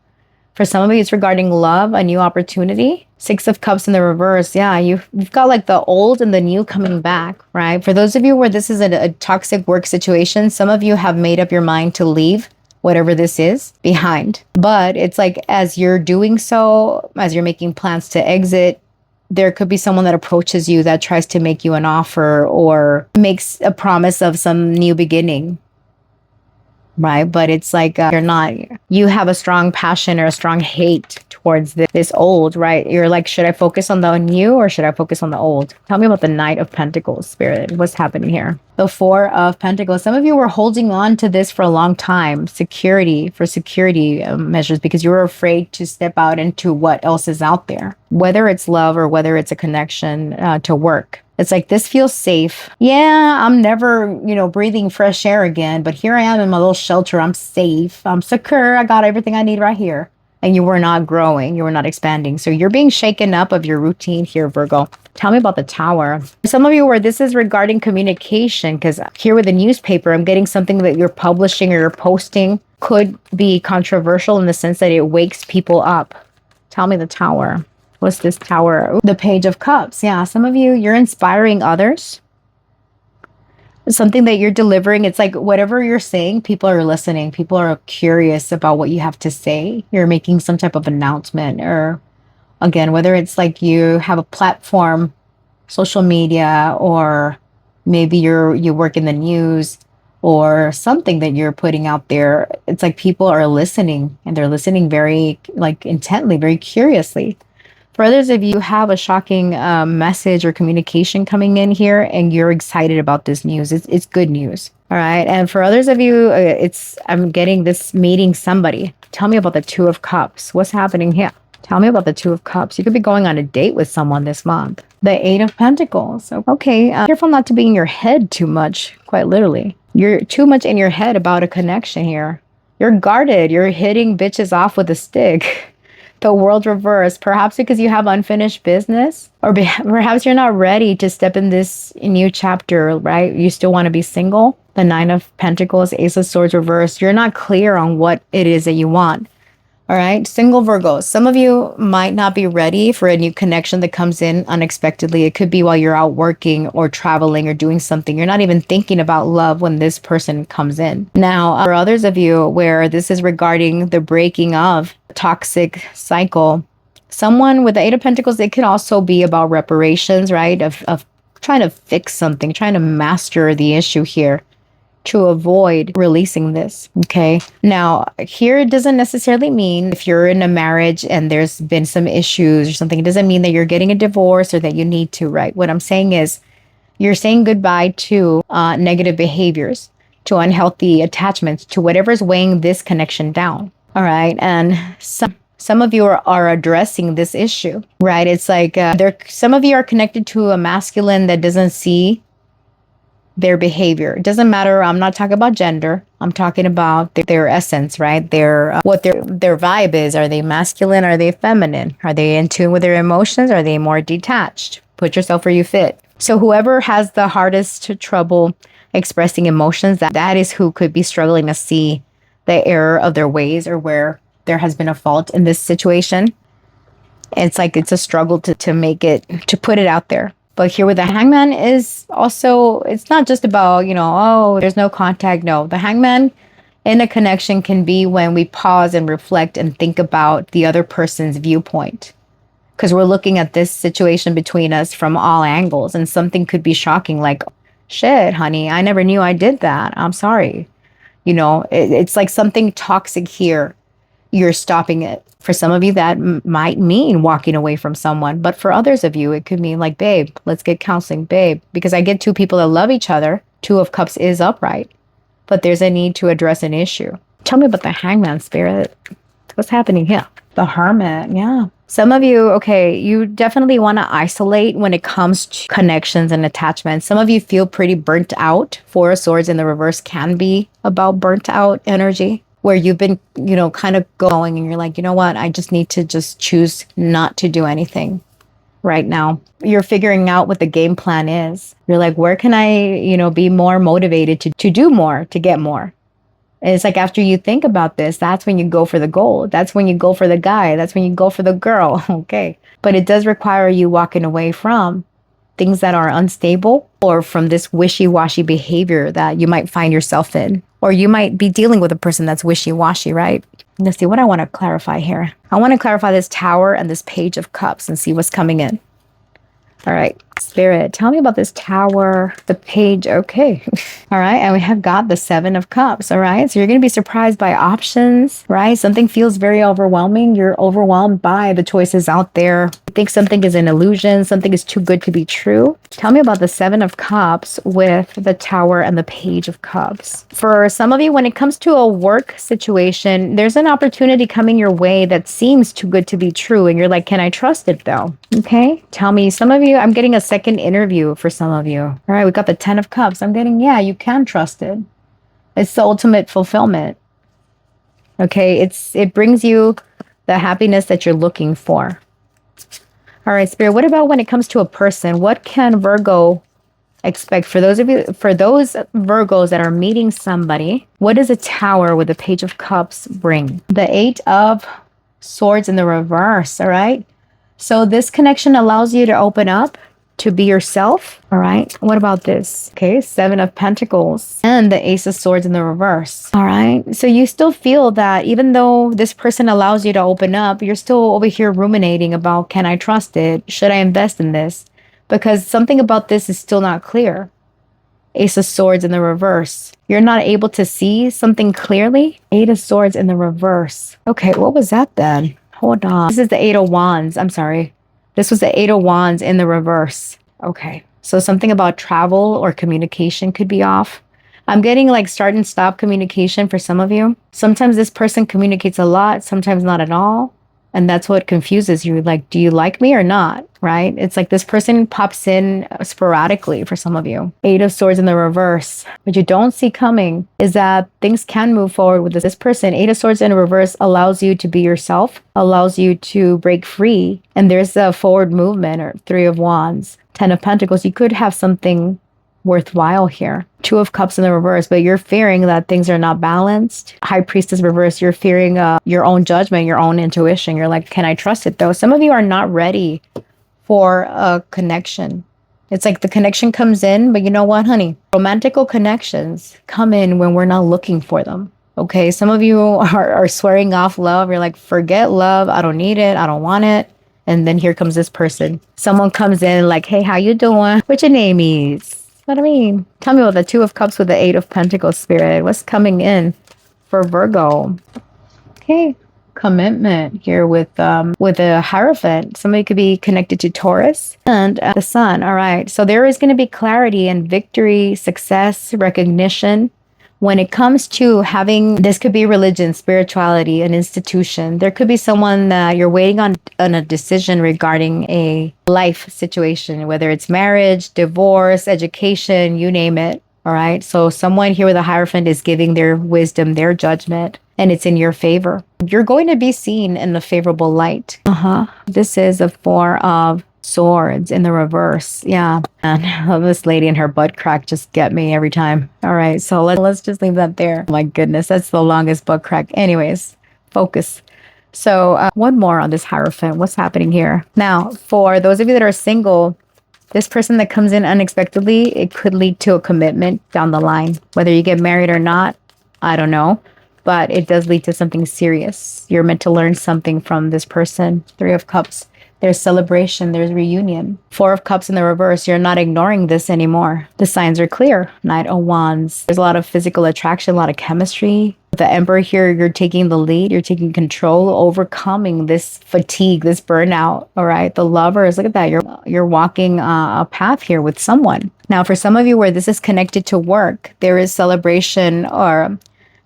For some of you, it's regarding love, a new opportunity. Six of Cups in the reverse. Yeah, you've got like the old and the new coming back, right? For those of you where this is a toxic work situation, some of you have made up your mind to leave whatever this is behind. But it's like as you're doing so, as you're making plans to exit, there could be someone that approaches you that tries to make you an offer or makes a promise of some new beginning. Right. But it's like you have a strong passion or a strong hate towards this old, right? You're like, should I focus on the new or should I focus on the old? Tell me about the Knight of Pentacles, Spirit. What's happening here? The Four of Pentacles. Some of you were holding on to this for a long time. Security measures because you were afraid to step out into what else is out there, whether it's love or whether it's a connection to work. It's like, this feels safe. Yeah, I'm never, breathing fresh air again, but here I am in my little shelter. I'm safe. I'm secure. I got everything I need right here. And you were not growing. You were not expanding. So you're being shaken up of your routine here, Virgo. Tell me about the Tower. Some of you where this is regarding communication, because here with the newspaper, I'm getting something that you're publishing or you're posting could be controversial in the sense that it wakes people up. Tell me the Tower. What's this Tower? The Page of Cups. Yeah, some of you, you're inspiring others. Something that you're delivering. It's like whatever you're saying, people are listening. People are curious about what you have to say. You're making some type of announcement or, again, whether it's like you have a platform, social media, or maybe you work in the news. or something that you're putting out there. It's like people are listening, and they're listening very like intently, very curiously. For others of you, have a shocking message or communication coming in here, and you're excited about this news. It's good news. All right. And for others of you, I'm getting this meeting somebody. Tell me about the Two of Cups. What's happening here? Tell me about the Two of Cups. You could be going on a date with someone this month. The Eight of Pentacles. So, okay. Careful not to be in your head too much, quite literally. You're too much in your head about a connection here. You're guarded. You're hitting bitches off with a stick. The World reverse, perhaps because you have unfinished business, or perhaps you're not ready to step in this new chapter, right? You still want to be single. The Nine of Pentacles, Ace of Swords reverse. You're not clear on what it is that you want. All right, single Virgos. Some of you might not be ready for a new connection that comes in unexpectedly. It could be while you're out working or traveling or doing something. You're not even thinking about love when this person comes in. Now, for others of you where this is regarding the breaking of a toxic cycle, someone with the Eight of Pentacles, it could also be about reparations, right? Of trying to fix something, trying to master the issue here, to avoid releasing this. Okay. Now, here it doesn't necessarily mean if you're in a marriage and there's been some issues or something, it doesn't mean that you're getting a divorce or that you need to, right? What I'm saying is you're saying goodbye to negative behaviors, to unhealthy attachments, to whatever's weighing this connection down. All right. And some of you are addressing this issue, right? It's like some of you are connected to a masculine that doesn't see their behavior. It doesn't matter. I'm not talking about gender. I'm talking about their essence, right? What their vibe is. Are they masculine? Are they feminine? Are they in tune with their emotions? Are they more detached? Put yourself where you fit. So whoever has the hardest trouble expressing emotions, that is who could be struggling to see the error of their ways, or where there has been a fault in this situation. It's like it's a struggle to make it, to put it out there. But here with the Hangman is also, it's not just about, oh, there's no contact. No, the Hangman in a connection can be when we pause and reflect and think about the other person's viewpoint. Because we're looking at this situation between us from all angles, and something could be shocking, like, shit, honey, I never knew I did that. I'm sorry. It's like something toxic here. You're stopping it. For some of you, that might mean walking away from someone. But for others of you, it could mean like, babe, let's get counseling, babe. Because I get two people that love each other. Two of Cups is upright. But there's a need to address an issue. Tell me about the Hangman, Spirit. What's happening here? The Hermit, yeah. Some of you, okay, you definitely want to isolate when it comes to connections and attachments. Some of you feel pretty burnt out. Four of Swords in the reverse can be about burnt out energy, where you've been, kind of going and you're like, you know what? I just need to just choose not to do anything right now. You're figuring out what the game plan is. You're like, where can I, be more motivated to do more, to get more? And it's like, after you think about this, that's when you go for the goal. That's when you go for the guy. That's when you go for the girl. Okay. But it does require you walking away from things that are unstable, or from this wishy-washy behavior that you might find yourself in. Or you might be dealing with a person that's wishy-washy, right? Let's see what I want to clarify here. I want to clarify this Tower and this Page of Cups and see what's coming in. All right, Spirit, tell me about this Tower, the Page. Okay. All right, and we have got the Seven of Cups. All right, so you're going to be surprised by options, right? Something feels very overwhelming. You're overwhelmed by the choices out there. You think something is an illusion, something is too good to be true. Tell me about the Seven of Cups with the Tower and the Page of Cups. For some of you, when it comes to a work situation, there's an opportunity coming your way that seems too good to be true, and you're like, can I trust it though? Okay, tell me. Some of you, I'm getting a second interview for some of you. All right, we got the Ten of Cups. I'm getting, yeah, you can trust it. It's the ultimate fulfillment. Okay, it brings you the happiness that you're looking for. All right, Spirit, what about when it comes to a person? What can Virgo expect? For those Virgos that are meeting somebody, what does a Tower with the Page of Cups bring? The Eight of Swords in the reverse, all right? So this connection allows you to open up, to be yourself. All right. What about this? Okay. Seven of Pentacles and the Ace of Swords in the reverse. All right. So you still feel that even though this person allows you to open up, you're still over here ruminating about, can I trust it? Should I invest in this? Because something about this is still not clear. Ace of Swords in the reverse. You're not able to see something clearly. Eight of Swords in the reverse. Okay, what was that then? Hold on. This is the Eight of Wands. I'm sorry. This was the Eight of Wands in the reverse. Okay, so something about travel or communication could be off. I'm getting like start and stop communication for some of you. Sometimes this person communicates a lot, sometimes not at all. And that's what confuses you. Like, do you like me or not? Right? It's like this person pops in sporadically for some of you. Eight of Swords in the reverse. What you don't see coming is that things can move forward with this person. Eight of Swords in reverse allows you to be yourself, allows you to break free. And there's a forward movement, or Three of Wands. Ten of Pentacles. You could have something worthwhile here. Two of Cups in the reverse, but you're fearing that things are not balanced. High Priestess reverse, you're fearing your own judgment, your own intuition. You're like, can I trust it though? Some of you are not ready for a connection. It's like the connection comes in, but you know what, honey? Romantical connections come in when we're not looking for them. Okay, some of you are swearing off love. You're like, forget love. I don't need it. I don't want it. And then here comes this person. Someone comes in like, hey, how you doing? What your name is? What I mean? Tell me about the Two of Cups with the Eight of Pentacles spirit. What's coming in for Virgo? Okay. Commitment here with a Hierophant. Somebody could be connected to Taurus and the Sun. All right. So there is going to be clarity and victory, success, recognition. When it comes to having, this could be religion, spirituality, an institution. There could be someone that you're waiting on a decision regarding a life situation, whether it's marriage, divorce, education, you name it. All right. So someone here with a Hierophant is giving their wisdom, their judgment, and it's in your favor. You're going to be seen in the favorable light. This is a Four of Swords in the reverse. Yeah. And this lady and her butt crack just get me every time. All right. So let's just leave that there. My goodness. That's the longest butt crack. Anyways, focus. So one more on this Hierophant. What's happening here? Now, for those of you that are single, this person that comes in unexpectedly, it could lead to a commitment down the line. Whether you get married or not, I don't know. But it does lead to something serious. You're meant to learn something from this person. Three of Cups. There's celebration. There's reunion. Four of Cups in the reverse. You're not ignoring this anymore. The signs are clear. Knight of Wands. There's a lot of physical attraction, a lot of chemistry. The Emperor here, you're taking the lead. You're taking control, overcoming this fatigue, this burnout. All right. The Lovers, look at that. You're walking a path here with someone. Now, for some of you where this is connected to work, there is celebration or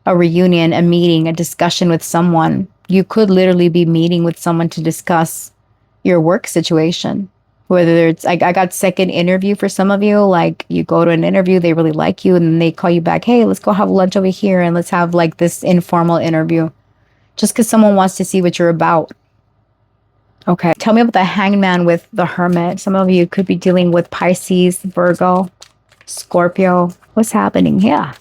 a reunion, a meeting, a discussion with someone. You could literally be meeting with someone to discuss your work situation. Whether it's like, I got second interview for some of you, like you go to an interview, they really like you, and then they call you back, hey, let's go have lunch over here and let's have like this informal interview. Just because someone wants to see what you're about. Okay. Tell me about the Hangman with the Hermit. Some of you could be dealing with Pisces, Virgo, Scorpio. What's happening here?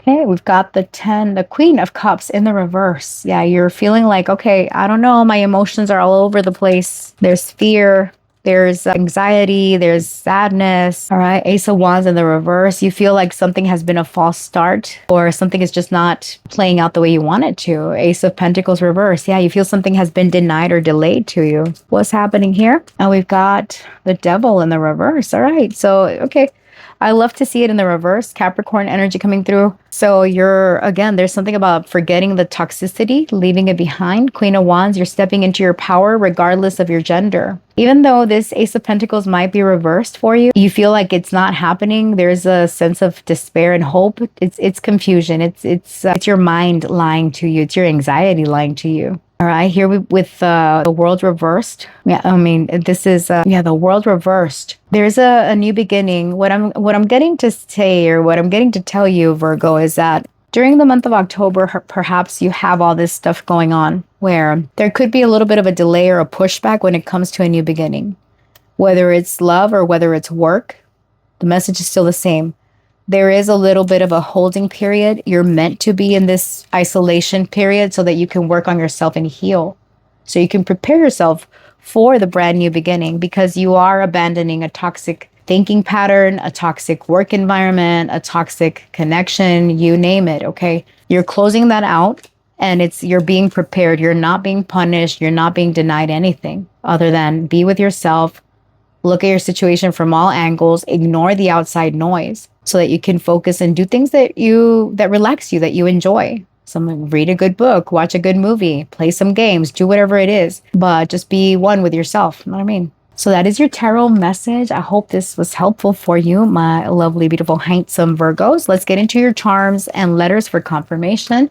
Okay, we've got the Queen of Cups in the reverse. Yeah, you're feeling like, okay, I don't know, my emotions are all over the place. There's fear, there's anxiety, there's sadness. All right, Ace of Wands in the reverse. You feel like something has been a false start or something is just not playing out the way you want it to. Ace of Pentacles reverse. Yeah, you feel something has been denied or delayed to you. What's happening here? And we've got the Devil in the reverse. All right, so, okay. I love to see it in the reverse, Capricorn energy coming through. So again, there's something about forgetting the toxicity, leaving it behind. Queen of Wands, you're stepping into your power regardless of your gender. Even though this Ace of Pentacles might be reversed for you, you feel like it's not happening. There's a sense of despair and hope. It's confusion. It's your mind lying to you. It's your anxiety lying to you. All right, here with the world reversed. Yeah, I mean, this is the world reversed. There's a new beginning. What I'm getting to say, or what I'm getting to tell you, Virgo, is that during the month of October, perhaps you have all this stuff going on where there could be a little bit of a delay or a pushback when it comes to a new beginning. Whether it's love or whether it's work, the message is still the same. There is a little bit of a holding period. You're meant to be in this isolation period so that you can work on yourself and heal. So you can prepare yourself for the brand new beginning, because you are abandoning a toxic thinking pattern, a toxic work environment, a toxic connection, you name it, okay? You're closing that out, and you're being prepared. You're not being punished. You're not being denied anything other than be with yourself. Look at your situation from all angles. Ignore the outside noise. so that you can focus and do things that relax you, that you enjoy. Read a good book, watch a good movie, play some games, do whatever it is, but just be one with yourself. You know what I mean? So that is your tarot message. I hope this was helpful for you, my lovely, beautiful, handsome Virgos. Let's get into your charms and letters for confirmation.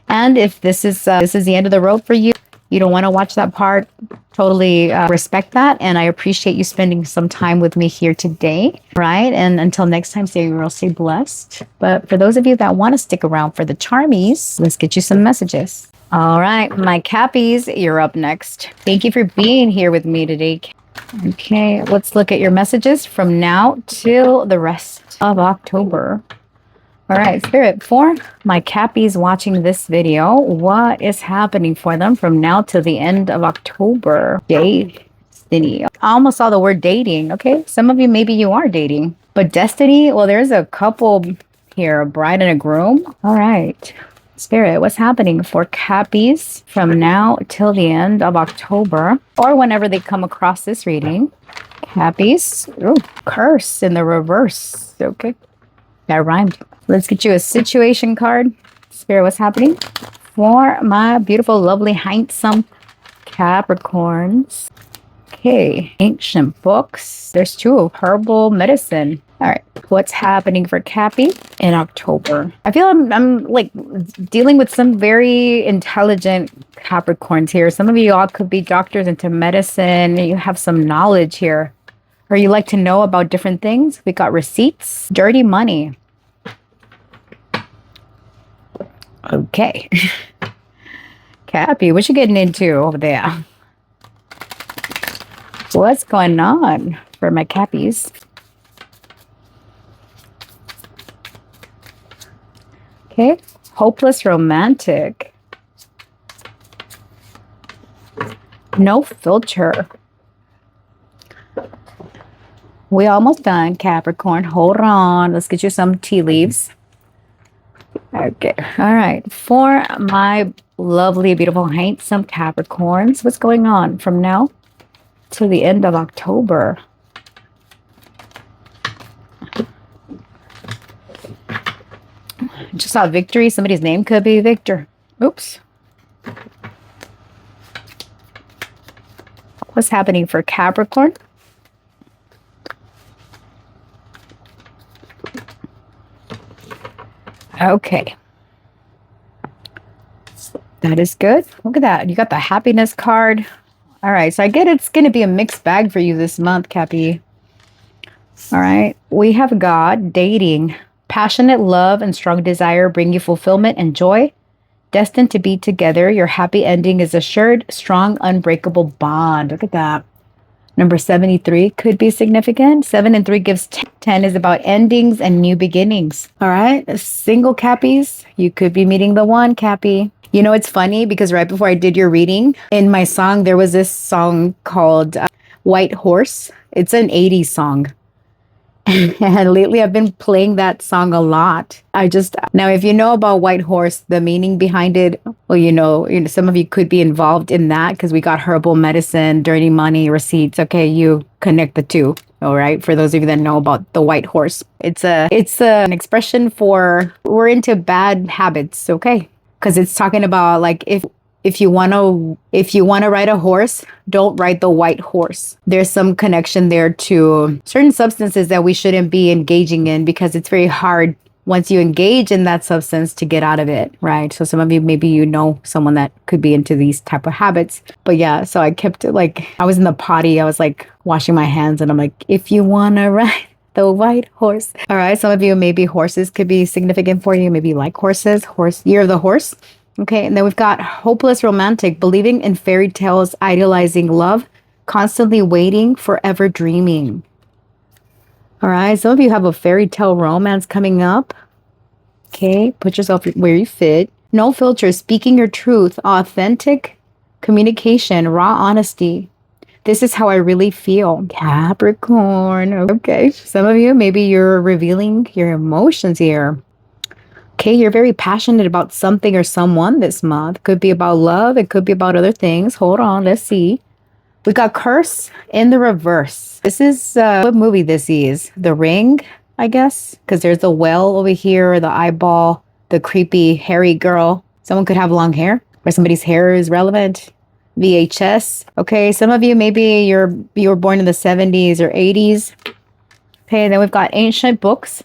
And if this is the end of the road for you, you don't want to watch that part, totally respect that. And I appreciate you spending some time with me here today, right? And until next time, stay real, stay blessed. But for those of you that want to stick around for the charmies, let's get you some messages. All right, my Cappies, you're up next. Thank you for being here with me today. Okay, let's look at your messages from now till the rest of October. All right, Spirit, for my Cappies watching this video, what is happening for them from now till the end of October? Destiny. I almost saw the word dating. Okay, some of you, maybe you are dating. But destiny, well, there's a couple here, a bride and a groom. All right. Spirit, what's happening for Cappies from now till the end of October, or whenever they come across this reading? Cappies, ooh, curse in the reverse. Okay, that rhymed. Let's get you a situation card. Spirit, what's happening for my beautiful, lovely, handsome Capricorns? Okay, ancient books. There's two of herbal medicine. All right, what's happening for Cappy in October? I feel I'm like dealing with some very intelligent Capricorns here. Some of you all could be doctors into medicine. You have some knowledge here, or you like to know about different things. We got receipts, dirty money. Okay. Cappy, what you getting into over there? What's going on for my Cappies? Okay, hopeless romantic. No filter. We almost done, Capricorn. Hold on. Let's get you some tea leaves. Okay. All right. For my lovely, beautiful, handsome Capricorns, what's going on from now to the end of October? Just saw Victory. Somebody's name could be Victor. Oops. What's happening for Capricorn? Okay. That is good. Look at that. You got the happiness card. All right. So I get it's going to be a mixed bag for you this month, Cappy. All right. We have God, dating. Passionate love and strong desire bring you fulfillment and joy. Destined to be together, your happy ending is assured. Strong, unbreakable bond. Look at that. Number 73 could be significant. 7 and 3 gives 10. 10 is about endings and new beginnings. All right. Single Cappies, you could be meeting the one, Cappy. You know, it's funny because right before I did your reading, in my song, there was this song called White Horse. It's an 80s song. And lately I've been playing that song a lot. Now, if you know about White Horse, the meaning behind it, well, you know, some of you could be involved in that because we got herbal medicine, dirty money, receipts. Okay, you connect the two. All right. For those of you that know about the White Horse, it's an expression for we're into bad habits. Okay. Because it's talking about like if you want to ride a horse, don't ride the white horse. There's some connection there to certain substances that we shouldn't be engaging in because it's very hard once you engage in that substance to get out of it, right? So some of you, maybe you know someone that could be into these type of habits. But yeah, so I kept like, I was in the potty, I was like washing my hands and I'm like, if you want to ride the white horse. All right, some of you, maybe horses could be significant for you. Maybe you like horses, year of the horse. Okay, and then we've got hopeless romantic, believing in fairy tales, idealizing love, constantly waiting, forever dreaming. All right, some of you have a fairy tale romance coming up. Okay, put yourself where you fit. No filter, speaking your truth, authentic communication, raw honesty. This is how I really feel. Capricorn. Okay, some of you, maybe you're revealing your emotions here. Okay, you're very passionate about something or someone this month. Could be about love. It could be about other things. Hold on, let's see. We got curse in the reverse. This is what movie this is. The Ring. I guess, because there's the whale over here, the eyeball, the creepy hairy girl. Someone could have long hair, or somebody's hair is relevant. VHS. Okay, some of you maybe you were born in the 70s or 80s. Okay, then we've got ancient books,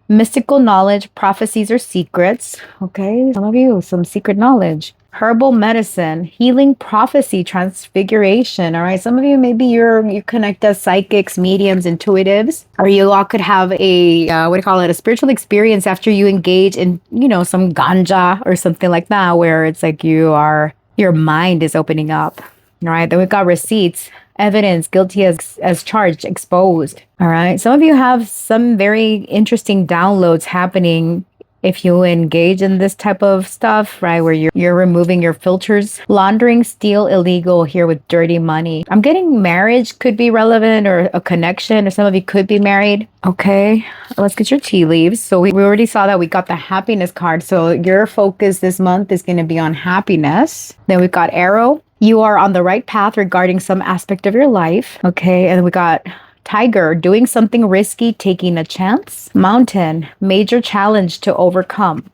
mystical knowledge, prophecies or secrets. Okay, some of you, some secret knowledge. Herbal medicine, healing, prophecy, transfiguration. All right, some of you maybe you connect as psychics, mediums, intuitives, or you all could have a what do you call it, a spiritual experience after you engage in some ganja or something like that, where it's like your mind is opening up. All right, then we've got receipts, evidence, guilty as charged, exposed. All right, some of you have some very interesting downloads happening if you engage in this type of stuff, right, where you're removing your filters. Laundering, steal, illegal here with dirty money. I'm getting marriage could be relevant, or a connection, or some of you could be married. Okay, let's get your tea leaves. So we already saw that we got the happiness card. So your focus this month is going to be on happiness. Then we've got arrow. You are on the right path regarding some aspect of your life. Okay, and we got tiger, doing something risky, taking a chance. Mountain, major challenge to overcome.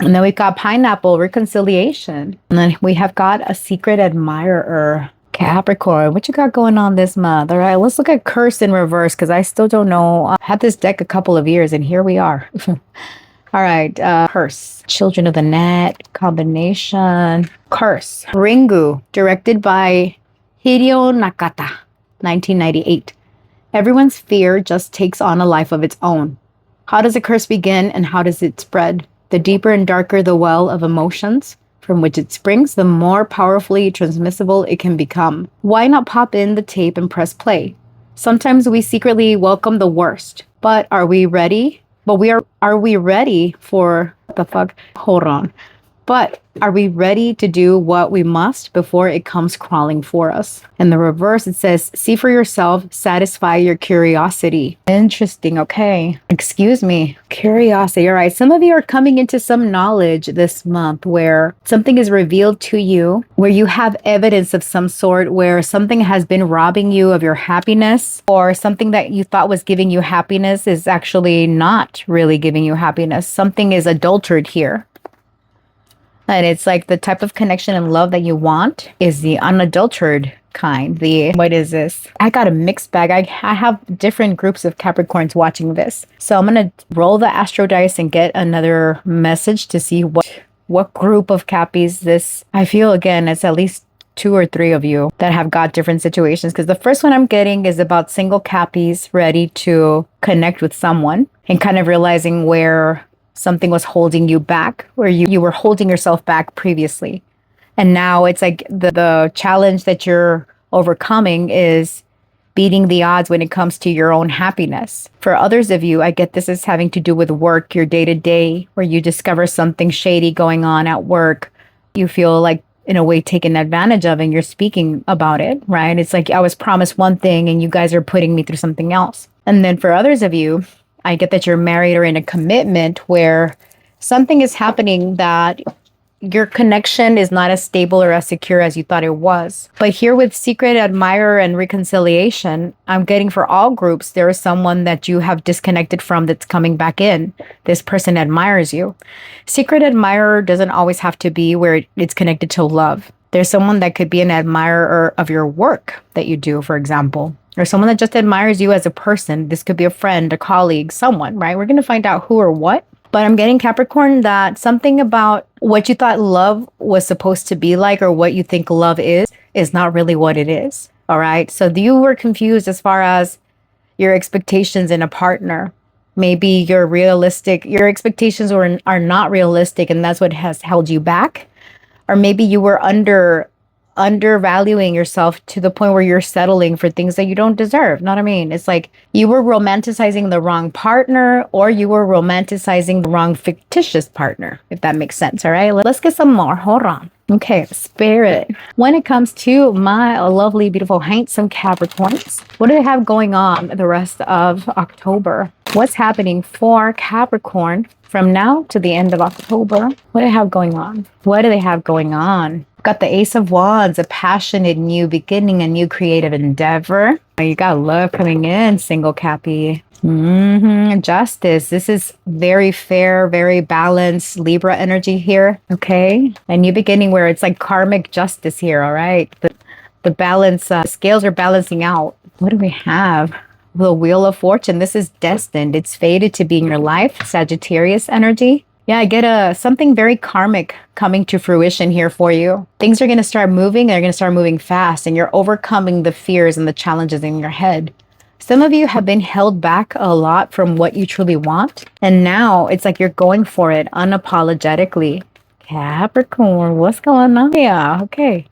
And then we've got pineapple, reconciliation. And then we have got a secret admirer. Capricorn, what you got going on this month? All right, let's look at curse in reverse, because I still don't know. I had this deck a couple of years and here we are. All right, curse, children of the net, combination. Curse, Ringu, directed by Hideo Nakata, 1998. Everyone's fear just takes on a life of its own. How does a curse begin and how does it spread? The deeper and darker the well of emotions from which it springs, the more powerfully transmissible it can become. Why not pop in the tape and press play? Sometimes we secretly welcome the worst, but are we ready? Are we ready for what the fuck? Hold on. But are we ready to do what we must before it comes crawling for us? In the reverse, it says, see for yourself, satisfy your curiosity. Interesting. Okay. Excuse me. Curiosity. All right. Some of you are coming into some knowledge this month where something is revealed to you, where you have evidence of some sort, where something has been robbing you of your happiness, or something that you thought was giving you happiness is actually not really giving you happiness. Something is adulterated here. And it's like the type of connection and love that you want is the unadulterated kind. What is this? I got a mixed bag. I have different groups of Capricorns watching this. So I'm going to roll the astro dice and get another message to see what group of Cappies this. I feel, again, it's at least 2 or 3 of you that have got different situations. Because the first one I'm getting is about single Cappies ready to connect with someone and kind of realizing where something was holding you back, where you were holding yourself back previously. And now it's like the challenge that you're overcoming is beating the odds when it comes to your own happiness. For others of you, I get this is having to do with work, your day-to-day, where you discover something shady going on at work. You feel like, in a way, taken advantage of, and you're speaking about it, right? It's like I was promised one thing and you guys are putting me through something else. And then for others of you, I get that you're married or in a commitment where something is happening that your connection is not as stable or as secure as you thought it was. But here with secret admirer and reconciliation, I'm getting for all groups, there is someone that you have disconnected from that's coming back in. This person admires you. Secret admirer doesn't always have to be where it's connected to love. There's someone that could be an admirer of your work that you do, for example. Or someone that just admires you as a person. This could be a friend, a colleague, someone, right? We're going to find out who or what. But I'm getting, Capricorn, that something about what you thought love was supposed to be like, or what you think love is not really what it is. All right. So you were confused as far as your expectations in a partner. Maybe your expectations are not realistic, and that's what has held you back. Or maybe you were undervaluing yourself to the point where you're settling for things that you don't deserve. Know what I mean? It's like you were romanticizing the wrong partner, or you were romanticizing the wrong fictitious partner, if that makes sense. All right, let's get some more. Hold on. Okay, spirit. When it comes to my lovely, beautiful, handsome Capricorns, what do they have going on the rest of October? What's happening for Capricorn from now to the end of October? What do they have going on? What do they have going on? Got the Ace of Wands, a passionate new beginning, a new creative endeavor. You got love coming in, single Cappy. Justice. This is very fair, very balanced Libra energy here. Okay. A new beginning where it's like karmic justice here. All right. The balance, scales are balancing out. What do we have? The Wheel of Fortune. This is destined. It's fated to be in your life. Sagittarius energy. Yeah, I get something very karmic coming to fruition here for you. Things are going to start moving. They're going to start moving fast, and you're overcoming the fears and the challenges in your head. Some of you have been held back a lot from what you truly want. And now it's like you're going for it unapologetically. Capricorn, what's going on? Yeah, okay.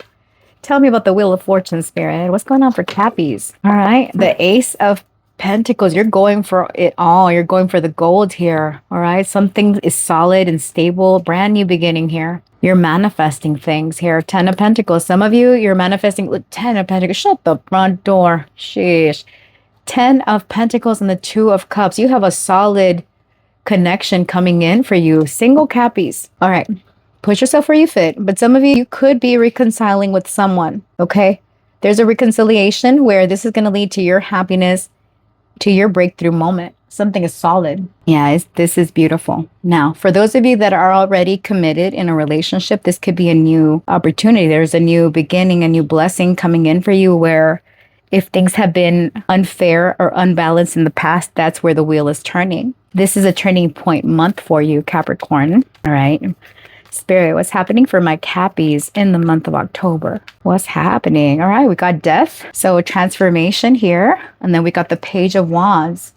Tell me about the Wheel of Fortune, Spirit. What's going on for Cappies? All right. The Ace of Pentacles. You're going for it all. You're going for the gold here. All right. Something is solid and stable. Brand new beginning here. You're manifesting things here. 10 of Pentacles. Some of you, you're manifesting. 10 of Pentacles. Shut the front door. Sheesh. 10 of Pentacles and the 2 of Cups. You have a solid connection coming in for you. Single Cappies. All right. Push yourself where you fit. But some of you could be reconciling with someone. Okay. There's a reconciliation where this is going to lead to your happiness, to your breakthrough moment. Something is solid. Yeah, this is beautiful. Now, for those of you that are already committed in a relationship, this could be a new opportunity. There's a new beginning, a new blessing coming in for you where if things have been unfair or unbalanced in the past, that's where the wheel is turning. This is a turning point month for you, Capricorn. All right. Spirit, what's happening for my Cappies in the month of October? What's happening? All right, we got death. So a transformation here. And then we got the Page of Wands.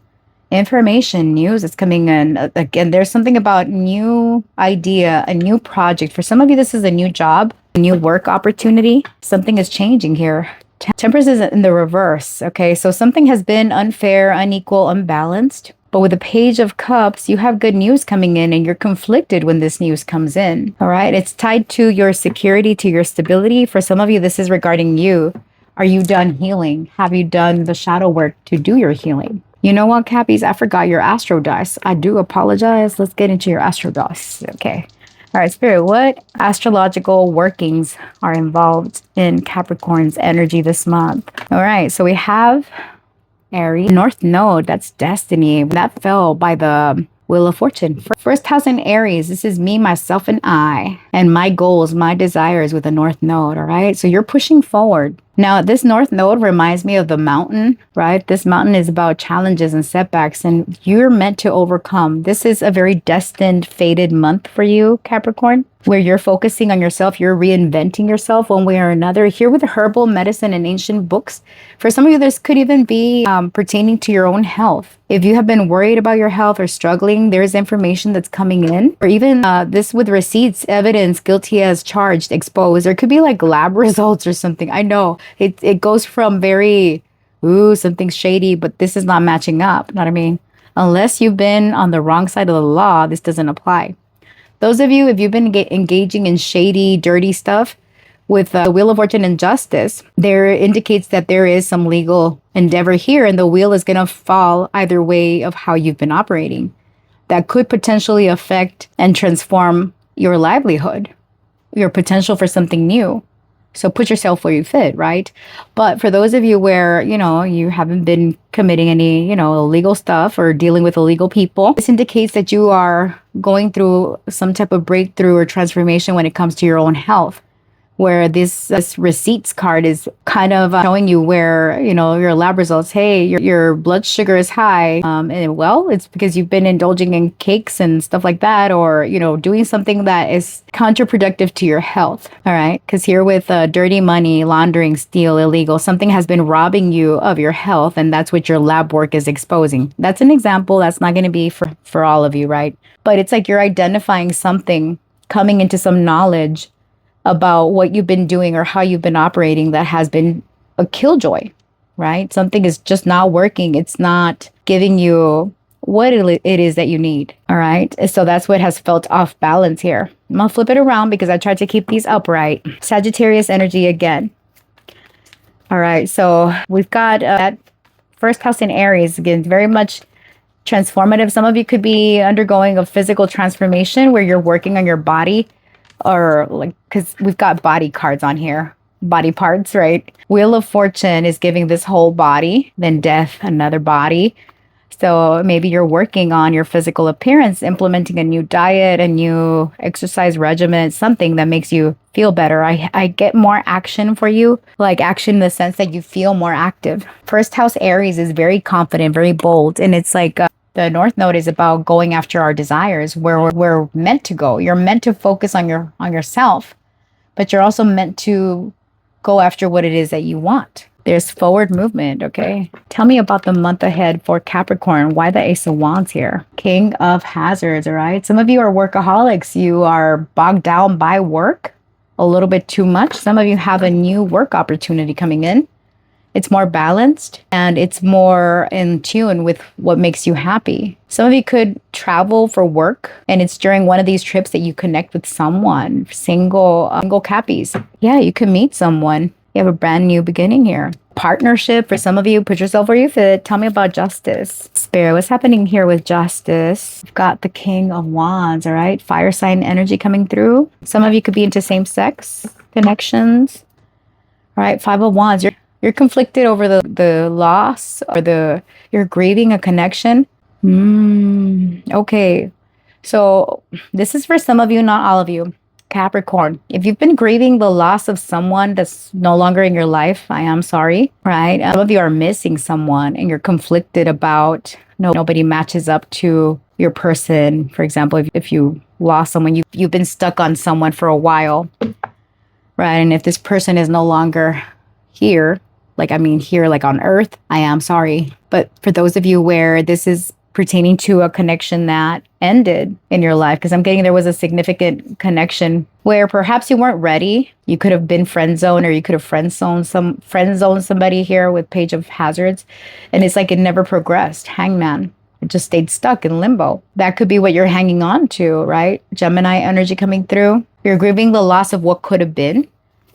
Information, news is coming in. Again, there's something about new idea, a new project. For some of you, this is a new job, a new work opportunity. Something is changing here. Temperance is in the reverse. Okay, so something has been unfair, unequal, unbalanced. But with the Page of Cups, you have good news coming in and you're conflicted when this news comes in. All right. It's tied to your security, to your stability. For some of you, this is regarding you. Are you done healing? Have you done the shadow work to do your healing? You know what, Cappies? I forgot your astro dice. I do apologize. Let's get into your astro dice. Okay. All right, Spirit, what astrological workings are involved in Capricorn's energy this month? All right. So we have Aries, North Node, that's destiny. That fell by the Wheel of Fortune. First house in Aries, this is me, myself, and I, and my goals, my desires with the North Node, all right? So you're pushing forward. Now, this North Node reminds me of the mountain, right? This mountain is about challenges and setbacks, and you're meant to overcome. This is a very destined, fated month for you, Capricorn, where you're focusing on yourself. You're reinventing yourself one way or another. Here with herbal medicine and ancient books, for some of you, this could even be pertaining to your own health. If you have been worried about your health or struggling, there's information that's coming in. Or even this with receipts, evidence, guilty as charged, exposed. There could be like lab results or something. I know it goes from very, ooh, something's shady, but this is not matching up. You know what I mean? Unless you've been on the wrong side of the law, this doesn't apply. Those of you, if you've been engaging in shady, dirty stuff with the Wheel of Fortune and Justice, there indicates that there is some legal endeavor here, and the wheel is going to fall either way of how you've been operating. That could potentially affect and transform your livelihood, your potential for something new. So put yourself where you fit, right? But for those of you where, you haven't been committing any, illegal stuff or dealing with illegal people, this indicates that you are going through some type of breakthrough or transformation when it comes to your own health, where this receipts card is kind of showing you where, your lab results, hey, your blood sugar is high. And well, it's because you've been indulging in cakes and stuff like that, or, doing something that is counterproductive to your health. All right. Because here with dirty money, laundering, steal, illegal, something has been robbing you of your health. And that's what your lab work is exposing. That's an example. That's not going to be for all of you, right? But it's like you're identifying something, coming into some knowledge about what you've been doing or how you've been operating that has been a killjoy, right? Something is just not working. It's not giving you what it is that you need, all right? So that's what has felt off balance here. I'm gonna flip it around because I tried to keep these upright. Sagittarius energy again. All right, so we've got that first house in Aries, again, very much transformative. Some of you could be undergoing a physical transformation where you're working on your body, or like, because we've got body cards on here, body parts, right? Wheel of Fortune is giving this whole body, then death, another body. So maybe you're working on your physical appearance, implementing a new diet, a new exercise regimen, something that makes you feel better. I get more action for you, like action in the sense that you feel more active. First house Aries is very confident, very bold. And it's like the North Node is about going after our desires, where we're meant to go. You're meant to focus on yourself, but you're also meant to go after what it is that you want. There's forward movement, okay? Tell me about the month ahead for Capricorn. Why the Ace of Wands here? King of Hazards, all right? Some of you are workaholics. You are bogged down by work a little bit too much. Some of you have a new work opportunity coming in. It's more balanced and it's more in tune with what makes you happy. Some of you could travel for work, and it's during one of these trips that you connect with someone, single cappies. Yeah, you can meet someone. You have a brand new beginning here. Partnership for some of you, put yourself where you fit. Tell me about justice. Spirit, what's happening here with justice? We've got the King of Wands, all right? Fire sign energy coming through. Some of you could be into same-sex connections. All right, Five of Wands. You're conflicted over the loss, or you're grieving a connection. Okay. So this is for some of you, not all of you. Capricorn, if you've been grieving the loss of someone that's no longer in your life, I am sorry, right? Some of you are missing someone and you're conflicted about nobody matches up to your person. For example, if you lost someone, you've been stuck on someone for a while, right? And if this person is no longer here, here, like on earth, I am sorry. But for those of you where this is pertaining to a connection that ended in your life, because I'm getting there was a significant connection where perhaps you weren't ready. You could have been friend zoned, or you could have friend zoned somebody here with Page of Hazards. And it's like it never progressed. Hangman. It just stayed stuck in limbo. That could be what you're hanging on to, right? Gemini energy coming through. You're grieving the loss of what could have been.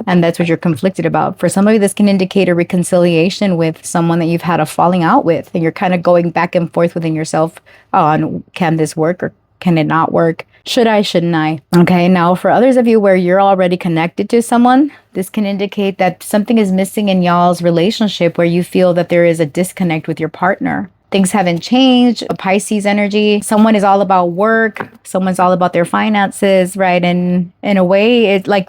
And that's what you're conflicted about. For some of you, this can indicate a reconciliation with someone that you've had a falling out with. And you're kind of going back and forth within yourself on, can this work or can it not work? Should I, shouldn't I? Okay, now for others of you where you're already connected to someone, this can indicate that something is missing in y'all's relationship where you feel that there is a disconnect with your partner. Things haven't changed. A Pisces energy. Someone is all about work. Someone's all about their finances, right? And in a way, it's like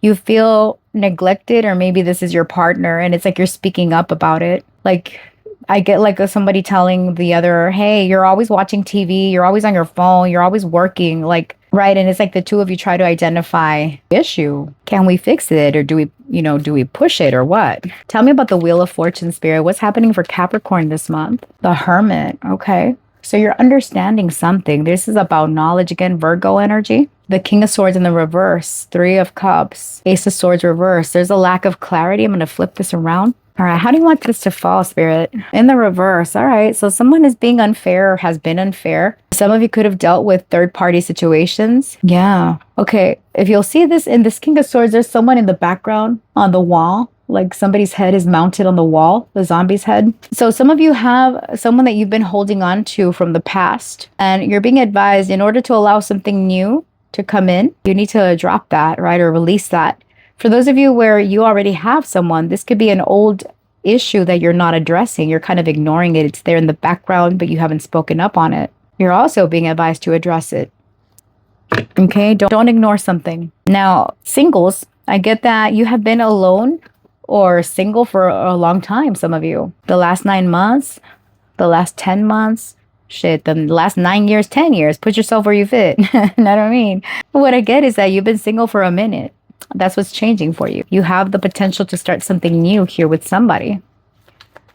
you feel neglected, or maybe this is your partner and it's like you're speaking up about it. Like I get like somebody telling the other, hey, you're always watching TV, you're always on your phone, you're always working, like, right? And it's like the two of you try to identify the issue. Can we fix it, or do we push it, or what? Tell me about the Wheel of Fortune, Spirit. What's happening for Capricorn this month? The Hermit. Okay. So you're understanding something. This is about knowledge again, Virgo energy. The King of Swords in the reverse, Three of Cups, Ace of Swords reverse. There's a lack of clarity. I'm going to flip this around. All right, how do you want this to fall, Spirit? In the reverse. All right, so someone is being unfair or has been unfair. Some of you could have dealt with third-party situations. Yeah. Okay, if you'll see this in this King of Swords, there's someone in the background on the wall. Like somebody's head is mounted on the wall, the zombie's head. So some of you have someone that you've been holding on to from the past, and you're being advised in order to allow something new to come in, you need to drop that, right? Or release that. For those of you where you already have someone, this could be an old issue that you're not addressing. You're kind of ignoring it. It's there in the background, but you haven't spoken up on it. You're also being advised to address it. Okay, don't ignore something. Now, singles, I get that you have been alone or single for a long time, some of you. The last 9 months, the last 10 months, shit, the last 9 years, 10 years, put yourself where you fit. You know what I mean? What I get is that you've been single for a minute. That's what's changing for you. You have the potential to start something new here with somebody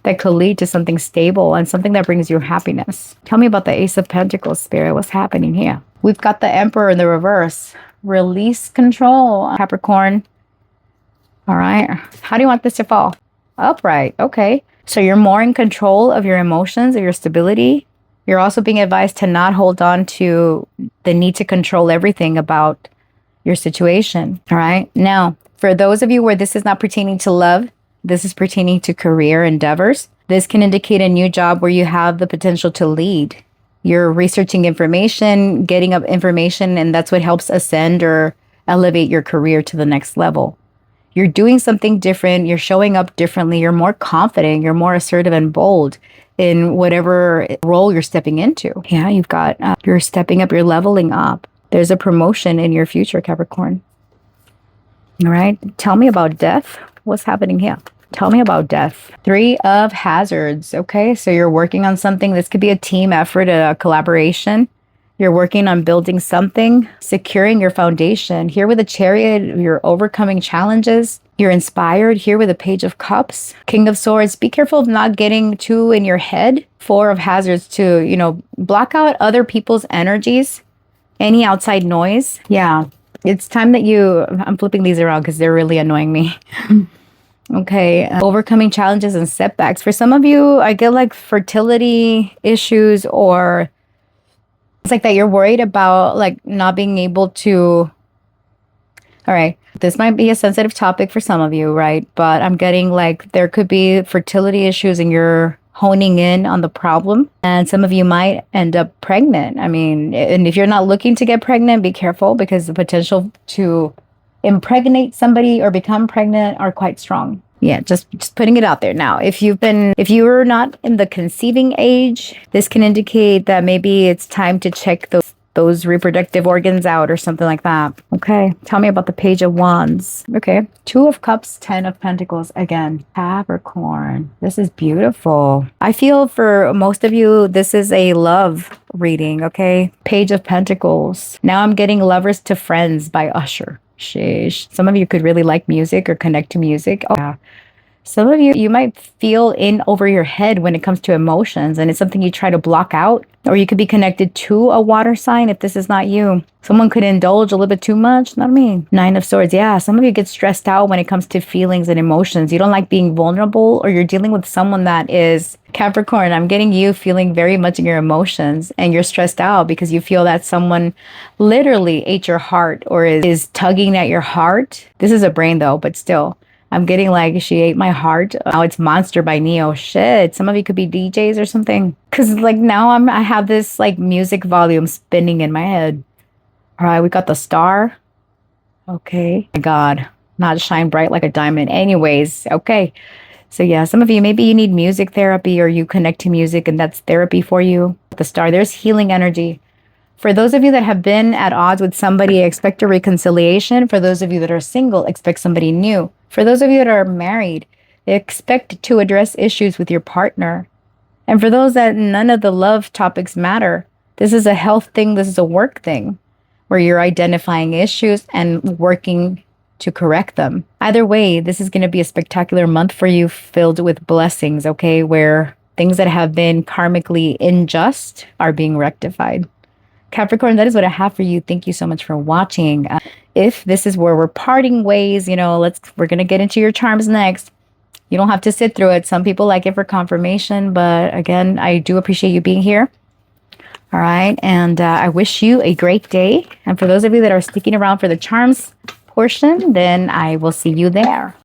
that could lead to something stable and something that brings you happiness. Tell me about the Ace of Pentacles, Spirit. What's happening here? We've got the Emperor in the reverse. Release control, Capricorn. All right. How do you want this to fall? Upright. Okay. So you're more in control of your emotions, of your stability. You're also being advised to not hold on to the need to control everything about your situation. All right. Now, for those of you where this is not pertaining to love, this is pertaining to career endeavors. This can indicate a new job where you have the potential to lead. You're researching information, getting up information, and that's what helps ascend or elevate your career to the next level. You're doing something different. You're showing up differently. You're more confident. You're more assertive and bold. in whatever role you're stepping into. Yeah, you've got, you're stepping up, you're leveling up. There's a promotion in your future, Capricorn. All right. Tell me about death. What's happening here? Tell me about death. Three of hazards. Okay. So you're working on something. This could be a team effort, a collaboration. You're working on building something, securing your foundation. Here with a chariot, you're overcoming challenges. You're inspired. Here with a page of cups, king of swords. Be careful of not getting too in your head. Four of hazards to, you know, block out other people's energies, any outside noise. Yeah. It's time that I'm flipping these around because they're really annoying me. Okay. Overcoming challenges and setbacks. For some of you, I get like fertility issues, or it's like that you're worried about like not being able to. All right. This might be a sensitive topic for some of you, right? But I'm getting like there could be fertility issues and you're honing in on the problem. And some of you might end up pregnant. I mean, and if you're not looking to get pregnant, be careful, because the potential to impregnate somebody or become pregnant are quite strong. Yeah, just putting it out there. Now, if you're not in the conceiving age, this can indicate that maybe it's time to check those reproductive organs out or something like that. Okay, tell me about the page of wands. Okay, two of cups, 10 of pentacles again. Capricorn, this is beautiful. I feel for most of you, this is a love reading, okay? Page of pentacles. Now I'm getting Lovers to Friends by Usher. Sheesh. Some of you could really like music or connect to music. Oh, yeah. Some of you might feel in over your head when it comes to emotions, and it's something you try to block out. Or you could be connected to a water sign if this is not you. Someone could indulge a little bit too much. Not me. Nine of Swords. Yeah, some of you get stressed out when it comes to feelings and emotions. You don't like being vulnerable, or you're dealing with someone that is Capricorn. I'm getting you feeling very much in your emotions, and you're stressed out because you feel that someone literally ate your heart or is tugging at your heart. This is a brain though, but still. I'm getting like, she ate my heart. Now it's Monster by Neo. Shit. Some of you could be DJs or something. Cause like now I have this like music volume spinning in my head. All right, we got the Star. Okay. My God, not shine bright like a diamond. Anyways, okay. So yeah, some of you, maybe you need music therapy, or you connect to music and that's therapy for you. The Star, there's healing energy. For those of you that have been at odds with somebody, expect a reconciliation. For those of you that are single, expect somebody new. For those of you that are married, expect to address issues with your partner. And for those that none of the love topics matter, this is a health thing, this is a work thing, where you're identifying issues and working to correct them. Either way, this is going to be a spectacular month for you, filled with blessings, okay, where things that have been karmically unjust are being rectified. Capricorn, that is what I have for you. Thank you so much for watching. If this is where we're parting ways, you know, we're going to get into your charms next. You don't have to sit through it. Some people like it for confirmation, but again, I do appreciate you being here. All right. And I wish you a great day. And for those of you that are sticking around for the charms portion, then I will see you there.